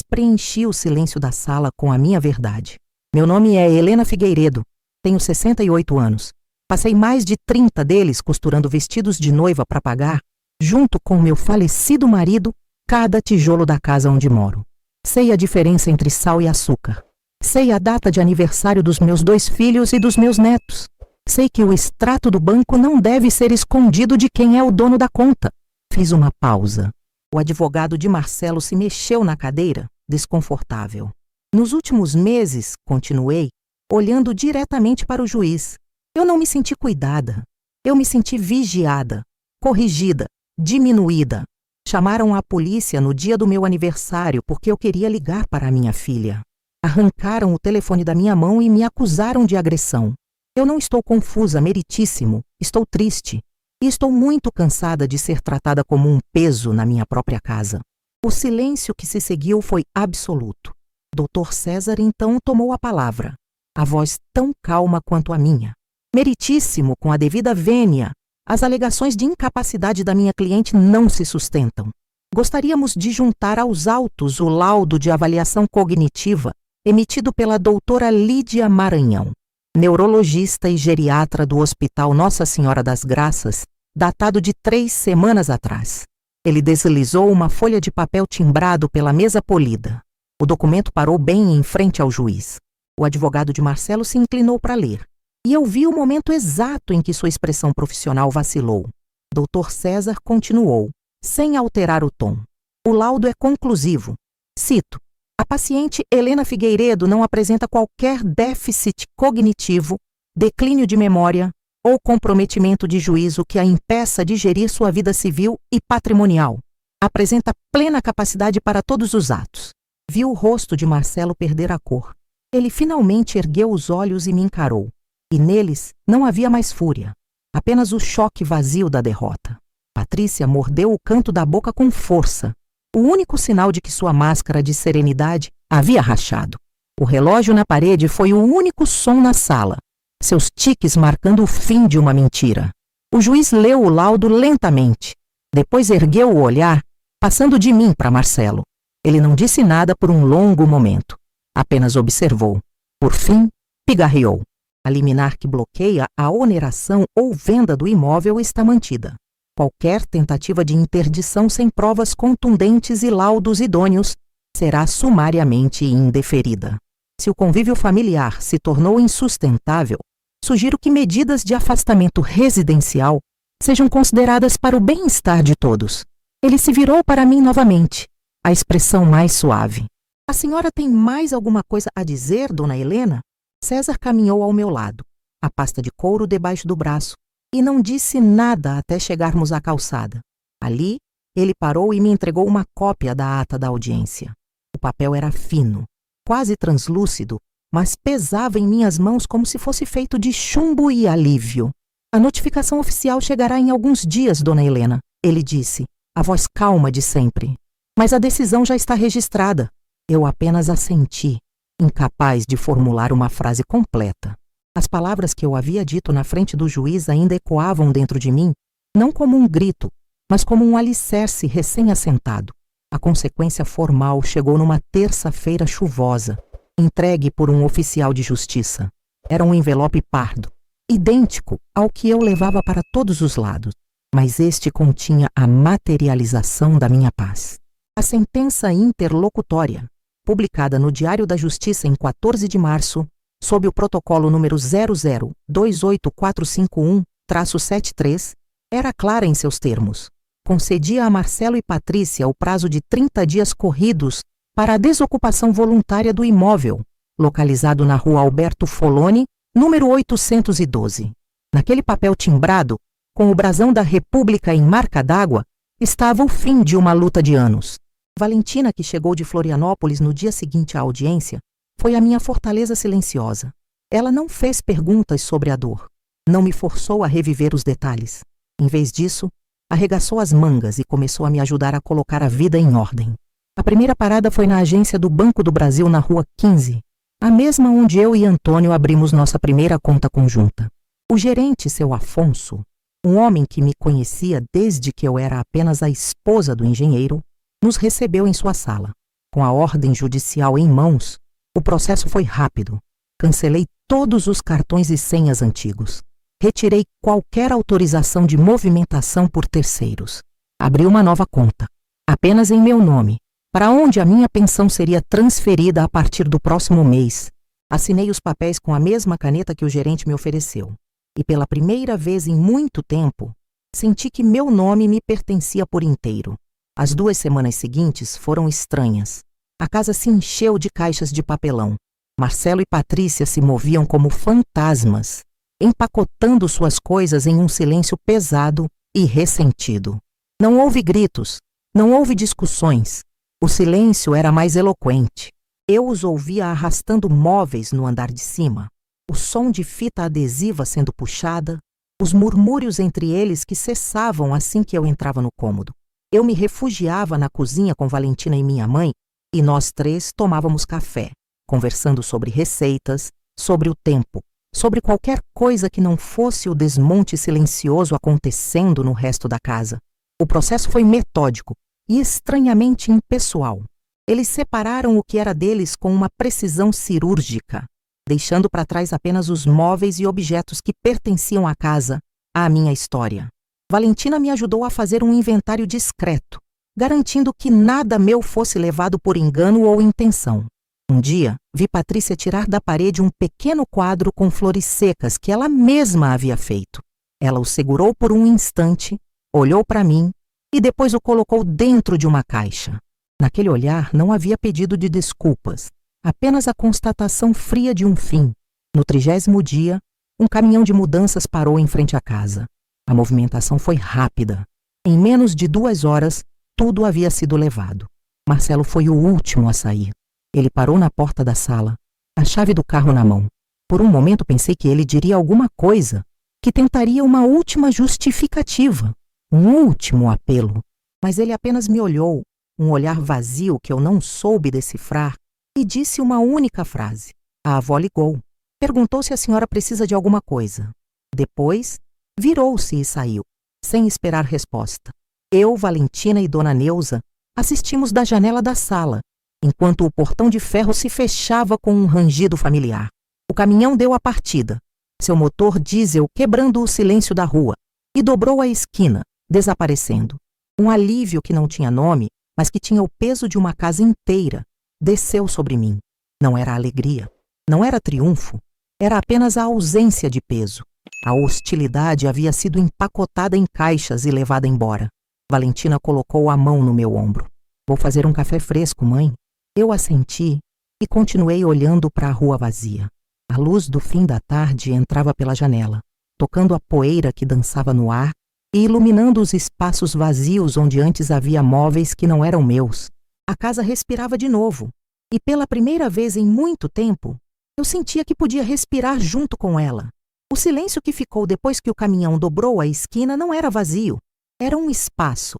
S1: preenchi o silêncio da sala com a minha verdade. Meu nome é Helena Figueiredo, tenho 68 anos. Passei mais de 30 deles costurando vestidos de noiva para pagar, junto com meu falecido marido, cada tijolo da casa onde moro. Sei a diferença entre sal e açúcar. Sei a data de aniversário dos meus 2 filhos e dos meus netos. Sei que o extrato do banco não deve ser escondido de quem é o dono da conta. Fiz uma pausa. O advogado de Marcelo se mexeu na cadeira, desconfortável. Nos últimos meses, continuei, olhando diretamente para o juiz, eu não me senti cuidada. Eu me senti vigiada, corrigida, diminuída. Chamaram a polícia no dia do meu aniversário porque eu queria ligar para a minha filha. Arrancaram o telefone da minha mão e me acusaram de agressão. Eu não estou confusa, meritíssimo. Estou triste. E estou muito cansada de ser tratada como um peso na minha própria casa. O silêncio que se seguiu foi absoluto. Dr. César então tomou a palavra, a voz tão calma quanto a minha. Meritíssimo, com a devida vênia, as alegações de incapacidade da minha cliente não se sustentam. Gostaríamos de juntar aos autos o laudo de avaliação cognitiva emitido pela doutora Lídia Maranhão, neurologista e geriatra do Hospital Nossa Senhora das Graças, datado de 3 semanas atrás. Ele deslizou uma folha de papel timbrado pela mesa polida. O documento parou bem em frente ao juiz. O advogado de Marcelo se inclinou para ler. E eu vi o momento exato em que sua expressão profissional vacilou. Dr. César continuou, sem alterar o tom. O laudo é conclusivo. Cito: a paciente Helena Figueiredo não apresenta qualquer déficit cognitivo, declínio de memória ou comprometimento de juízo que a impeça de gerir sua vida civil e patrimonial. Apresenta plena capacidade para todos os atos. Vi o rosto de Marcelo perder a cor. Ele finalmente ergueu os olhos e me encarou. E neles não havia mais fúria, apenas o choque vazio da derrota. Patrícia mordeu o canto da boca com força, o único sinal de que sua máscara de serenidade havia rachado. O relógio na parede foi o único som na sala, seus tiques marcando o fim de uma mentira. O juiz leu o laudo lentamente, depois ergueu o olhar, passando de mim para Marcelo. Ele não disse nada por um longo momento, apenas observou. Por fim, pigarreou. A liminar que bloqueia a oneração ou venda do imóvel está mantida. Qualquer tentativa de interdição sem provas contundentes e laudos idôneos será sumariamente indeferida. Se o convívio familiar se tornou insustentável, sugiro que medidas de afastamento residencial sejam consideradas para o bem-estar de todos. Ele se virou para mim novamente, a expressão mais suave. A senhora tem mais alguma coisa a dizer, dona Helena? César caminhou ao meu lado, a pasta de couro debaixo do braço, e não disse nada até chegarmos à calçada. Ali, ele parou e me entregou uma cópia da ata da audiência. O papel era fino, quase translúcido, mas pesava em minhas mãos como se fosse feito de chumbo e alívio. A notificação oficial chegará em alguns dias, dona Helena, ele disse, a voz calma de sempre. Mas a decisão já está registrada. Eu apenas assenti, incapaz de formular uma frase completa. As palavras que eu havia dito na frente do juiz ainda ecoavam dentro de mim, não como um grito, mas como um alicerce recém-assentado. A consequência formal chegou numa terça-feira chuvosa, entregue por um oficial de justiça. Era um envelope pardo, idêntico ao que eu levava para todos os lados, mas este continha a materialização da minha paz. A sentença interlocutória, publicada no Diário da Justiça em 14 de março, sob o protocolo número 0028451-73, era clara em seus termos. Concedia a Marcelo e Patrícia o prazo de 30 dias corridos para a desocupação voluntária do imóvel, localizado na rua Alberto Foloni, número 812. Naquele papel timbrado, com o brasão da República em marca d'água, estava o fim de uma luta de anos. Valentina, que chegou de Florianópolis no dia seguinte à audiência, foi a minha fortaleza silenciosa. Ela não fez perguntas sobre a dor. Não me forçou a reviver os detalhes. Em vez disso, arregaçou as mangas e começou a me ajudar a colocar a vida em ordem. A primeira parada foi na agência do Banco do Brasil na Rua 15, a mesma onde eu e Antônio abrimos nossa primeira conta conjunta. O gerente, seu Afonso, um homem que me conhecia desde que eu era apenas a esposa do engenheiro, nos recebeu em sua sala. Com a ordem judicial em mãos, o processo foi rápido. Cancelei todos os cartões e senhas antigos. Retirei qualquer autorização de movimentação por terceiros. Abri uma nova conta, apenas em meu nome, para onde a minha pensão seria transferida a partir do próximo mês. Assinei os papéis com a mesma caneta que o gerente me ofereceu. E pela primeira vez em muito tempo, senti que meu nome me pertencia por inteiro. As 2 semanas seguintes foram estranhas. A casa se encheu de caixas de papelão. Marcelo e Patrícia se moviam como fantasmas, empacotando suas coisas em um silêncio pesado e ressentido. Não houve gritos, não houve discussões. O silêncio era mais eloquente. Eu os ouvia arrastando móveis no andar de cima, o som de fita adesiva sendo puxada, os murmúrios entre eles que cessavam assim que eu entrava no cômodo. Eu me refugiava na cozinha com Valentina e minha mãe e nós 3 tomávamos café, conversando sobre receitas, sobre o tempo, sobre qualquer coisa que não fosse o desmonte silencioso acontecendo no resto da casa. O processo foi metódico e estranhamente impessoal. Eles separaram o que era deles com uma precisão cirúrgica, deixando para trás apenas os móveis e objetos que pertenciam à casa, à minha história. Valentina me ajudou a fazer um inventário discreto, garantindo que nada meu fosse levado por engano ou intenção. Um dia, vi Patrícia tirar da parede um pequeno quadro com flores secas que ela mesma havia feito. Ela o segurou por um instante, olhou para mim e depois o colocou dentro de uma caixa. Naquele olhar não havia pedido de desculpas, apenas a constatação fria de um fim. No 30º dia, um caminhão de mudanças parou em frente à casa. A movimentação foi rápida. Em menos de 2 horas, tudo havia sido levado. Marcelo foi o último a sair. Ele parou na porta da sala, a chave do carro na mão. Por um momento pensei que ele diria alguma coisa, que tentaria uma última justificativa, um último apelo. Mas ele apenas me olhou, um olhar vazio que eu não soube decifrar, e disse uma única frase. A avó ligou. Perguntou se a senhora precisa de alguma coisa. Depois, virou-se e saiu, sem esperar resposta. Eu, Valentina e Dona Neuza assistimos da janela da sala, enquanto o portão de ferro se fechava com um rangido familiar. O caminhão deu a partida, seu motor diesel quebrando o silêncio da rua, e dobrou a esquina, desaparecendo. Um alívio que não tinha nome, mas que tinha o peso de uma casa inteira, desceu sobre mim. Não era alegria, não era triunfo, era apenas a ausência de peso. A hostilidade havia sido empacotada em caixas e levada embora. Valentina colocou a mão no meu ombro. Vou fazer um café fresco, mãe. Eu assenti e continuei olhando para a rua vazia. A luz do fim da tarde entrava pela janela, tocando a poeira que dançava no ar e iluminando os espaços vazios onde antes havia móveis que não eram meus. A casa respirava de novo, e pela primeira vez em muito tempo, eu sentia que podia respirar junto com ela. O silêncio que ficou depois que o caminhão dobrou a esquina não era vazio, era um espaço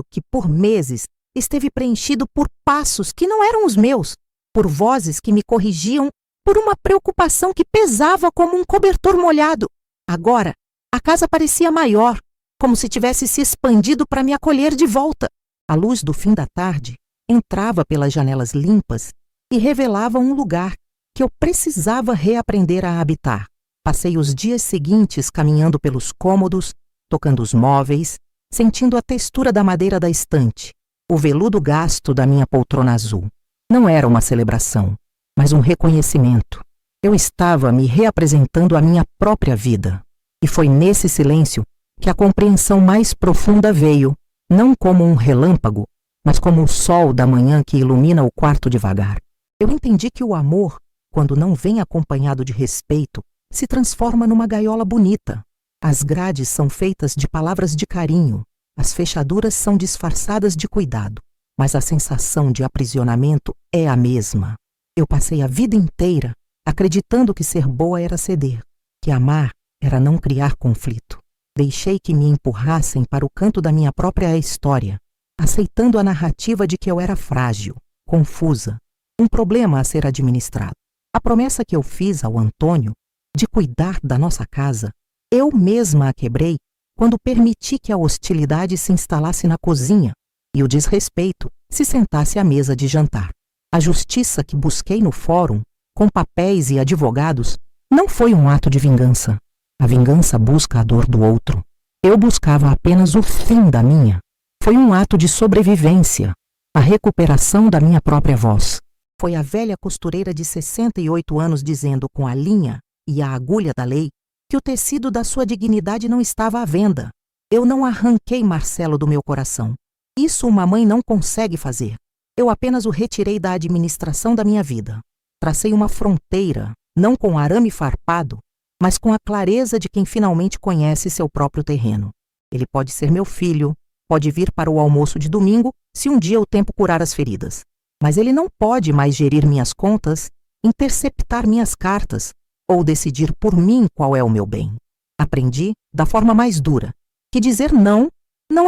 S1: que por meses esteve preenchido por passos que não eram os meus, por vozes que me corrigiam, por uma preocupação que pesava como um cobertor molhado. Agora, a casa parecia maior, como se tivesse se expandido para me acolher de volta. A luz do fim da tarde entrava pelas janelas limpas e revelava um lugar que eu precisava reaprender a habitar. Passei os dias seguintes caminhando pelos cômodos, tocando os móveis, sentindo a textura da madeira da estante, o veludo gasto da minha poltrona azul. Não era uma celebração, mas um reconhecimento. Eu estava me reapresentando à minha própria vida. E foi nesse silêncio que a compreensão mais profunda veio, não como um relâmpago, mas como o sol da manhã que ilumina o quarto devagar. Eu entendi que o amor, quando não vem acompanhado de respeito, se transforma numa gaiola bonita. As grades são feitas de palavras de carinho, as fechaduras são disfarçadas de cuidado, mas a sensação de aprisionamento é a mesma. Eu passei a vida inteira acreditando que ser boa era ceder, que amar era não criar conflito. Deixei que me empurrassem para o canto da minha própria história, aceitando a narrativa de que eu era frágil, confusa, um problema a ser administrado. A promessa que eu fiz ao Antônio de cuidar da nossa casa, eu mesma a quebrei quando permiti que a hostilidade se instalasse na cozinha e o desrespeito se sentasse à mesa de jantar. A justiça que busquei no fórum, com papéis e advogados, não foi um ato de vingança. A vingança busca a dor do outro. Eu buscava apenas o fim da minha. Foi um ato de sobrevivência, a recuperação da minha própria voz. Foi a velha costureira de 68 anos dizendo com a linha e a agulha da lei que o tecido da sua dignidade não estava à venda. Eu não arranquei Marcelo do meu coração. Isso uma mãe não consegue fazer. Eu apenas o retirei da administração da minha vida. Tracei uma fronteira, não com arame farpado, mas com a clareza de quem finalmente conhece seu próprio terreno. Ele pode ser meu filho, pode vir para o almoço de domingo, se um dia o tempo curar as feridas. Mas ele não pode mais gerir minhas contas, interceptar minhas cartas ou decidir por mim qual é o meu bem. Aprendi, da forma mais dura, que dizer não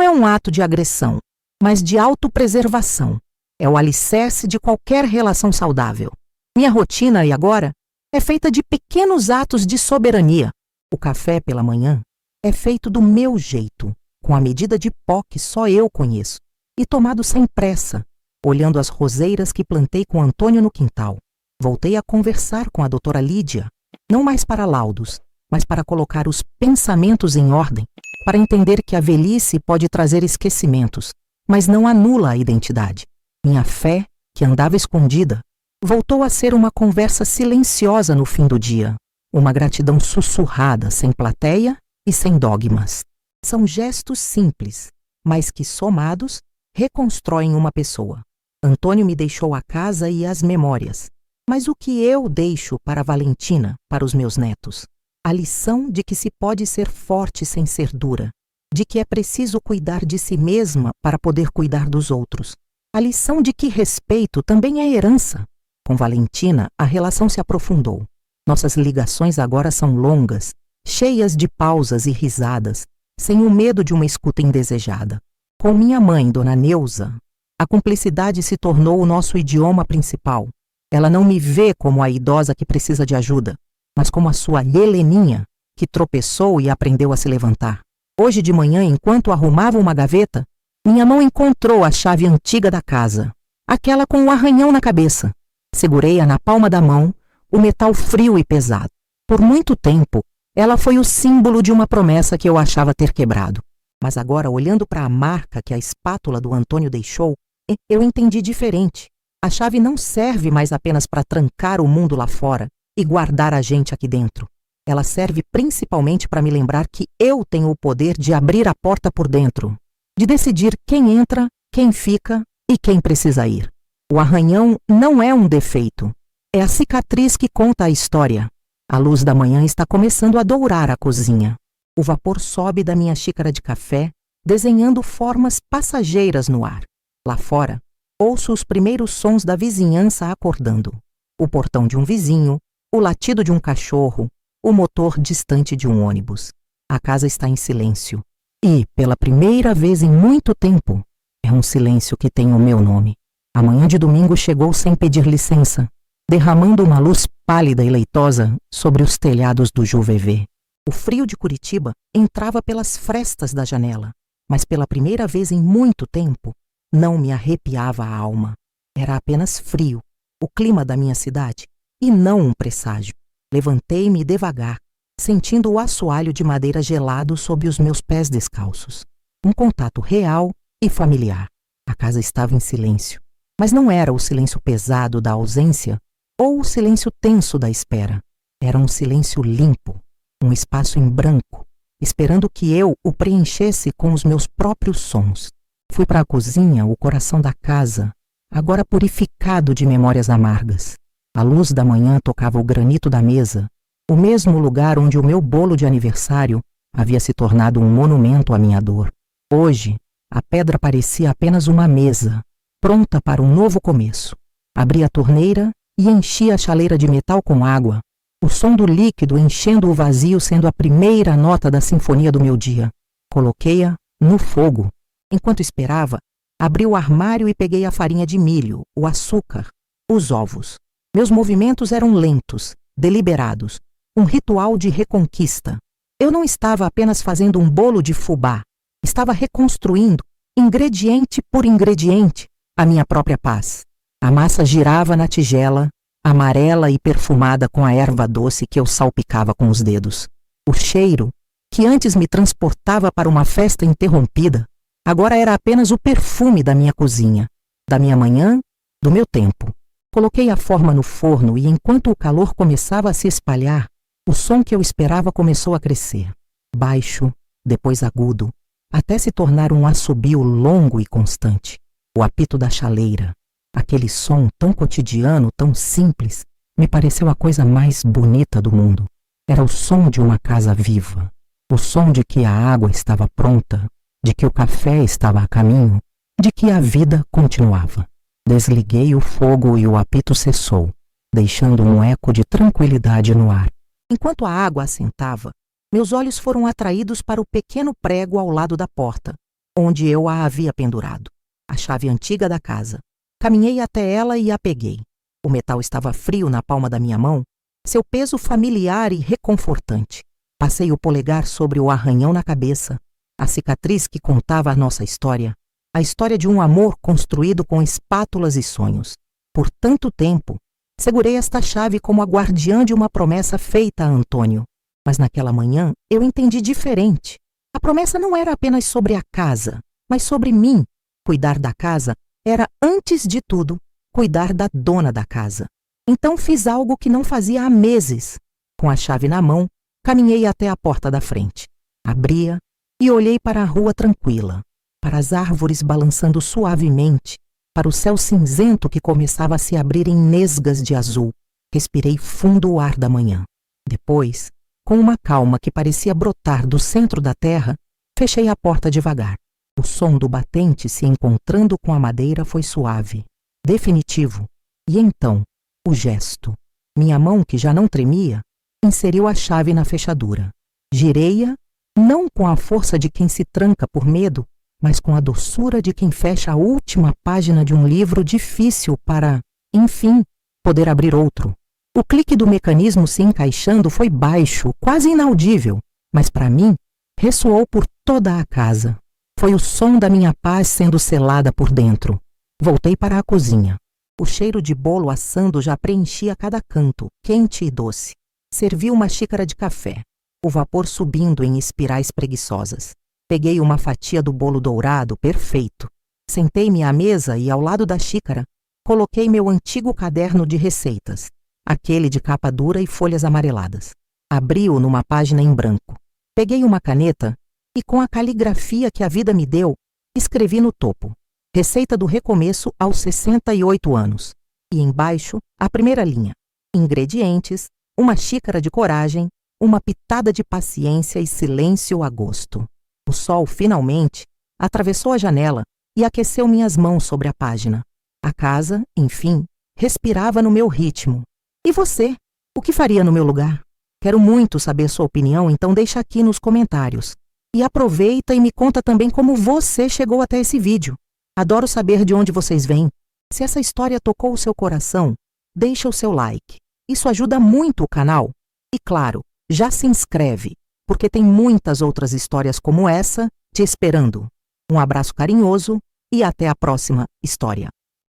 S1: é um ato de agressão, mas de autopreservação. É o alicerce de qualquer relação saudável. Minha rotina, e agora, é feita de pequenos atos de soberania. O café pela manhã é feito do meu jeito, com a medida de pó que só eu conheço, e tomado sem pressa, olhando as roseiras que plantei com Antônio no quintal. Voltei a conversar com a doutora Lídia, não mais para laudos, mas para colocar os pensamentos em ordem, para entender que a velhice pode trazer esquecimentos, mas não anula a identidade. Minha fé, que andava escondida, voltou a ser uma conversa silenciosa no fim do dia, uma gratidão sussurrada, sem plateia e sem dogmas. São gestos simples, mas que, somados, reconstroem uma pessoa. Antônio me deixou a casa e as memórias, mas o que eu deixo para Valentina, para os meus netos? A lição de que se pode ser forte sem ser dura, de que é preciso cuidar de si mesma para poder cuidar dos outros. A lição de que respeito também é herança. Com Valentina, a relação se aprofundou. Nossas ligações agora são longas, cheias de pausas e risadas, sem o medo de uma escuta indesejada. Com minha mãe, Dona Neuza, a cumplicidade se tornou o nosso idioma principal. Ela não me vê como a idosa que precisa de ajuda, mas como a sua Heleninha, que tropeçou e aprendeu a se levantar. Hoje de manhã, enquanto arrumava uma gaveta, minha mão encontrou a chave antiga da casa, aquela com o arranhão na cabeça. Segurei-a na palma da mão, o metal frio e pesado. Por muito tempo, ela foi o símbolo de uma promessa que eu achava ter quebrado. Mas agora, olhando para a marca que a espátula do Antônio deixou, eu entendi diferente. A chave não serve mais apenas para trancar o mundo lá fora e guardar a gente aqui dentro. Ela serve principalmente para me lembrar que eu tenho o poder de abrir a porta por dentro, de decidir quem entra, quem fica e quem precisa ir. O arranhão não é um defeito, é a cicatriz que conta a história. A luz da manhã está começando a dourar a cozinha. O vapor sobe da minha xícara de café, desenhando formas passageiras no ar. Lá fora, ouço os primeiros sons da vizinhança acordando. O portão de um vizinho, o latido de um cachorro, o motor distante de um ônibus. A casa está em silêncio. E, pela primeira vez em muito tempo, é um silêncio que tem o meu nome. A manhã de domingo chegou sem pedir licença, derramando uma luz pálida e leitosa sobre os telhados do JuVV. O frio de Curitiba entrava pelas frestas da janela, mas pela primeira vez em muito tempo, não me arrepiava a alma. Era apenas frio, o clima da minha cidade, e não um presságio. Levantei-me devagar, sentindo o assoalho de madeira gelado sob os meus pés descalços. Um contato real e familiar. A casa estava em silêncio, mas não era o silêncio pesado da ausência ou o silêncio tenso da espera. Era um silêncio limpo, um espaço em branco, esperando que eu o preenchesse com os meus próprios sons. Fui para a cozinha, o coração da casa, agora purificado de memórias amargas. A luz da manhã tocava o granito da mesa, o mesmo lugar onde o meu bolo de aniversário havia se tornado um monumento à minha dor. Hoje, a pedra parecia apenas uma mesa, pronta para um novo começo. Abri a torneira e enchi a chaleira de metal com água, o som do líquido enchendo o vazio sendo a primeira nota da sinfonia do meu dia. Coloquei-a no fogo. Enquanto esperava, abri o armário e peguei a farinha de milho, o açúcar, os ovos. Meus movimentos eram lentos, deliberados, um ritual de reconquista. Eu não estava apenas fazendo um bolo de fubá, estava reconstruindo, ingrediente por ingrediente, a minha própria paz. A massa girava na tigela, amarela e perfumada com a erva doce que eu salpicava com os dedos. O cheiro, que antes me transportava para uma festa interrompida, agora era apenas o perfume da minha cozinha, da minha manhã, do meu tempo. Coloquei a forma no forno e, enquanto o calor começava a se espalhar, o som que eu esperava começou a crescer. Baixo, depois agudo, até se tornar um assobio longo e constante. O apito da chaleira, aquele som tão cotidiano, tão simples, me pareceu a coisa mais bonita do mundo. Era o som de uma casa viva, o som de que a água estava pronta, de que o café estava a caminho, de que a vida continuava. Desliguei o fogo e o apito cessou, deixando um eco de tranquilidade no ar. Enquanto a água assentava, meus olhos foram atraídos para o pequeno prego ao lado da porta, onde eu a havia pendurado, a chave antiga da casa. Caminhei até ela e a peguei. O metal estava frio na palma da minha mão, seu peso familiar e reconfortante. Passei o polegar sobre o arranhão na cabeça, a cicatriz que contava a nossa história, a história de um amor construído com espátulas e sonhos. Por tanto tempo, segurei esta chave como a guardiã de uma promessa feita a Antônio. Mas naquela manhã eu entendi diferente. A promessa não era apenas sobre a casa, mas sobre mim. Cuidar da casa era, antes de tudo, cuidar da dona da casa. Então fiz algo que não fazia há meses. Com a chave na mão, caminhei até a porta da frente. Abri-a e olhei para a rua tranquila, para as árvores balançando suavemente, para o céu cinzento que começava a se abrir em nesgas de azul. Respirei fundo o ar da manhã. Depois, com uma calma que parecia brotar do centro da terra, fechei a porta devagar. O som do batente se encontrando com a madeira foi suave, definitivo. E então, o gesto. Minha mão, que já não tremia, inseriu a chave na fechadura. Girei-a, não com a força de quem se tranca por medo, mas com a doçura de quem fecha a última página de um livro difícil para, enfim, poder abrir outro. O clique do mecanismo se encaixando foi baixo, quase inaudível, mas para mim, ressoou por toda a casa. Foi o som da minha paz sendo selada por dentro. Voltei para a cozinha. O cheiro de bolo assando já preenchia cada canto, quente e doce. Servi uma xícara de café, o vapor subindo em espirais preguiçosas. Peguei uma fatia do bolo dourado, perfeito. Sentei-me à mesa e, ao lado da xícara, coloquei meu antigo caderno de receitas, aquele de capa dura e folhas amareladas. Abri-o numa página em branco. Peguei uma caneta e, com a caligrafia que a vida me deu, escrevi no topo: Receita do recomeço aos 68 anos. E embaixo, a primeira linha: ingredientes, uma xícara de coragem, uma pitada de paciência e silêncio a gosto. O sol, finalmente, atravessou a janela e aqueceu minhas mãos sobre a página. A casa, enfim, respirava no meu ritmo. E você? O que faria no meu lugar? Quero muito saber sua opinião, então deixa aqui nos comentários. E aproveita e me conta também como você chegou até esse vídeo. Adoro saber de onde vocês vêm. Se essa história tocou o seu coração, deixa o seu like. Isso ajuda muito o canal. E claro, já se inscreve, porque tem muitas outras histórias como essa te esperando. Um abraço carinhoso e até a próxima história.